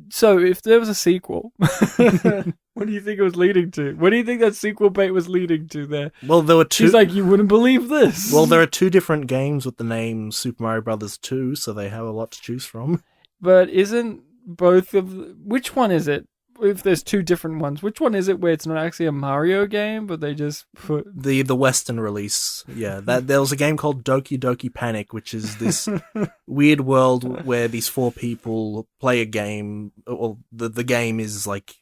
So if there was a sequel, what do you think it was leading to? What do you think that sequel bait was leading to there? Well, there were two. She's like, you wouldn't believe this. Well, there are two different games with the name Super Mario Brothers 2, so they have a lot to choose from. But isn't both of... Which one is it? If there's two different ones, which one is it where it's not actually a Mario game, but they just put... The Western release, yeah. There was a game called Doki Doki Panic, which is this weird world where these four people play a game. Well, the game is like...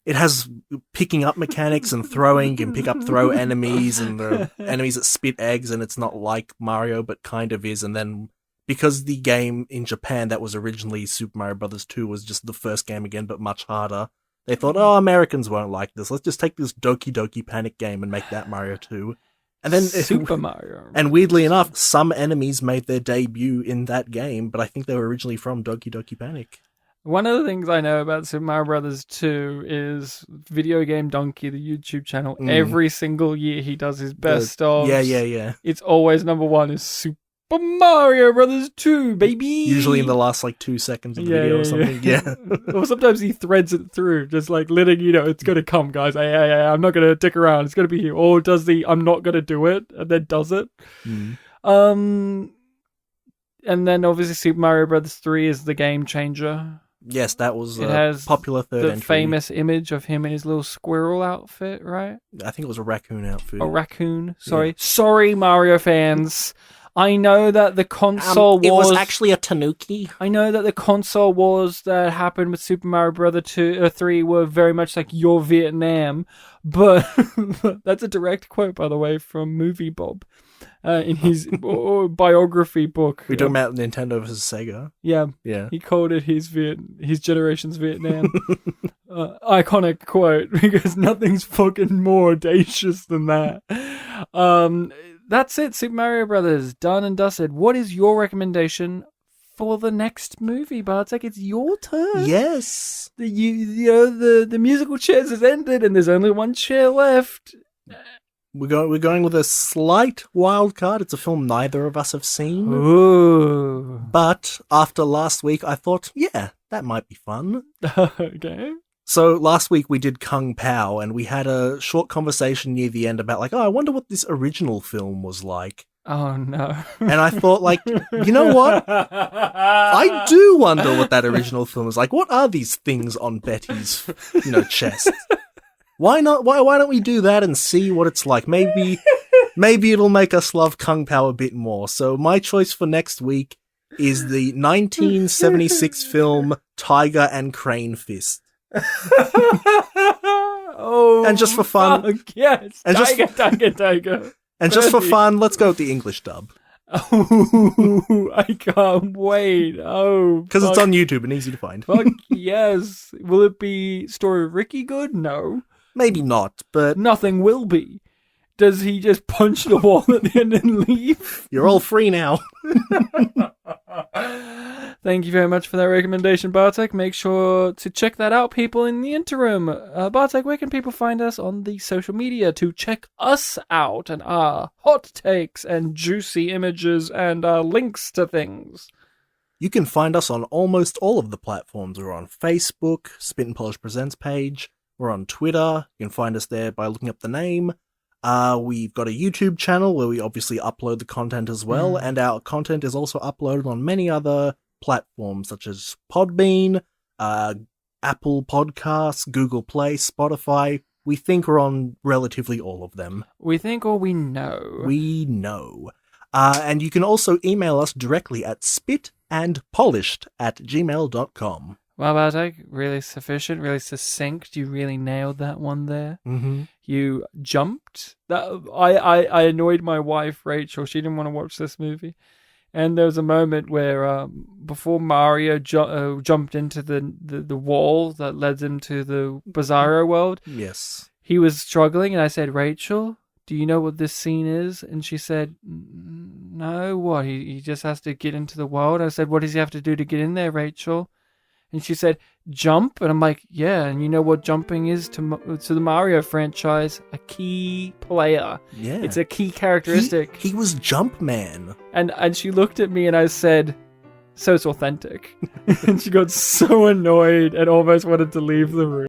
It has picking up mechanics and throwing. You can pick up, throw enemies, and there are enemies that spit eggs, and it's not like Mario, but kind of is. And then, because the game in Japan that was originally Super Mario Bros. 2 was just the first game again, but much harder, they thought, oh, Americans won't like this. Let's just take this Doki Doki Panic game and make that Mario 2. And then Super Mario. And weirdly enough, some enemies made their debut in that game, but I think they were originally from Doki Doki Panic. One of the things I know about Super Mario Brothers 2 is Video Game Donkey, the YouTube channel. Every single year he does his best of. Yeah. It's always number one is Super Mario Brothers 2, baby. Usually in the last 2 seconds of the video or something. Yeah. Or sometimes he threads it through, just letting you know it's gonna come, guys. I'm not gonna dick around. It's gonna be here. Or does the I'm not gonna do it and then does it. And then obviously Super Mario Brothers 3 is the game changer. Yes, that was it has popular third the entry. Famous image of him in his little squirrel outfit, right? I think it was a raccoon outfit. A raccoon. Sorry, Mario fans. I know that the console It wars... was actually a tanuki. I know that the console wars that happened with Super Mario Bros. 3 were very much like your Vietnam, but that's a direct quote, by the way, from Movie Bob in his biography book. We're talking about Nintendo versus Sega. Yeah. He called it his generation's Vietnam. Iconic quote, because nothing's fucking more audacious than that. That's it, Super Mario Brothers, done and dusted. What is your recommendation for the next movie, Bartek? It's your turn. Yes. The musical chairs has ended, and there's only one chair left. We're going with a slight wild card. It's a film neither of us have seen. Ooh. But after last week, I thought, yeah, that might be fun. Okay. So last week we did Kung Pao, and we had a short conversation near the end about I wonder what this original film was like. Oh no. And I thought you know what? I do wonder what that original film was like. What are these things on Betty's, chest? Why not? Why don't we do that and see what it's like? Maybe it'll make us love Kung Pao a bit more. So my choice for next week is the 1976 film Tiger and Crane Fist. And just for fun, yes, tiger. And just for fun, let's go with the English dub. Oh, I can't wait. Oh, because it's on YouTube and easy to find. Fuck yes. Will it be Story of Ricky good? No, maybe not. But nothing will be. Does he just punch the wall at the end and leave? You're all free now. Thank you very much for that recommendation, Bartek. Make sure to check that out, people, in the interim. Bartek, where can people find us on the social media to check us out and our hot takes and juicy images and links to things? You can find us on almost all of the platforms. We're on Facebook, Spit and Polish Presents page. We're on Twitter. You can find us there by looking up the name. We've got a YouTube channel where we obviously upload the content as well, and our content is also uploaded on many other platforms such as Podbean, Apple Podcasts, Google Play, Spotify. We think we're on relatively all of them. We think or we know? We know. And you can also email us directly at spitandpolished@gmail.com. Well, Bartek, really sufficient, really succinct. You really nailed that one there. Mm-hmm. You jumped. I annoyed my wife, Rachel. She didn't want to watch this movie. And there was a moment where before Mario jumped into the wall that led him to the Bizarro world, yes, he was struggling, and I said, Rachel, do you know what this scene is? And she said, no, what? He just has to get into the world. I said, what does he have to do to get in there, Rachel? And she said, jump. And I'm like, yeah. And you know what jumping is to the Mario franchise? A key player. Yeah. It's a key characteristic. He was Jumpman. And she looked at me and I said, so it's authentic. And she got so annoyed and almost wanted to leave the room.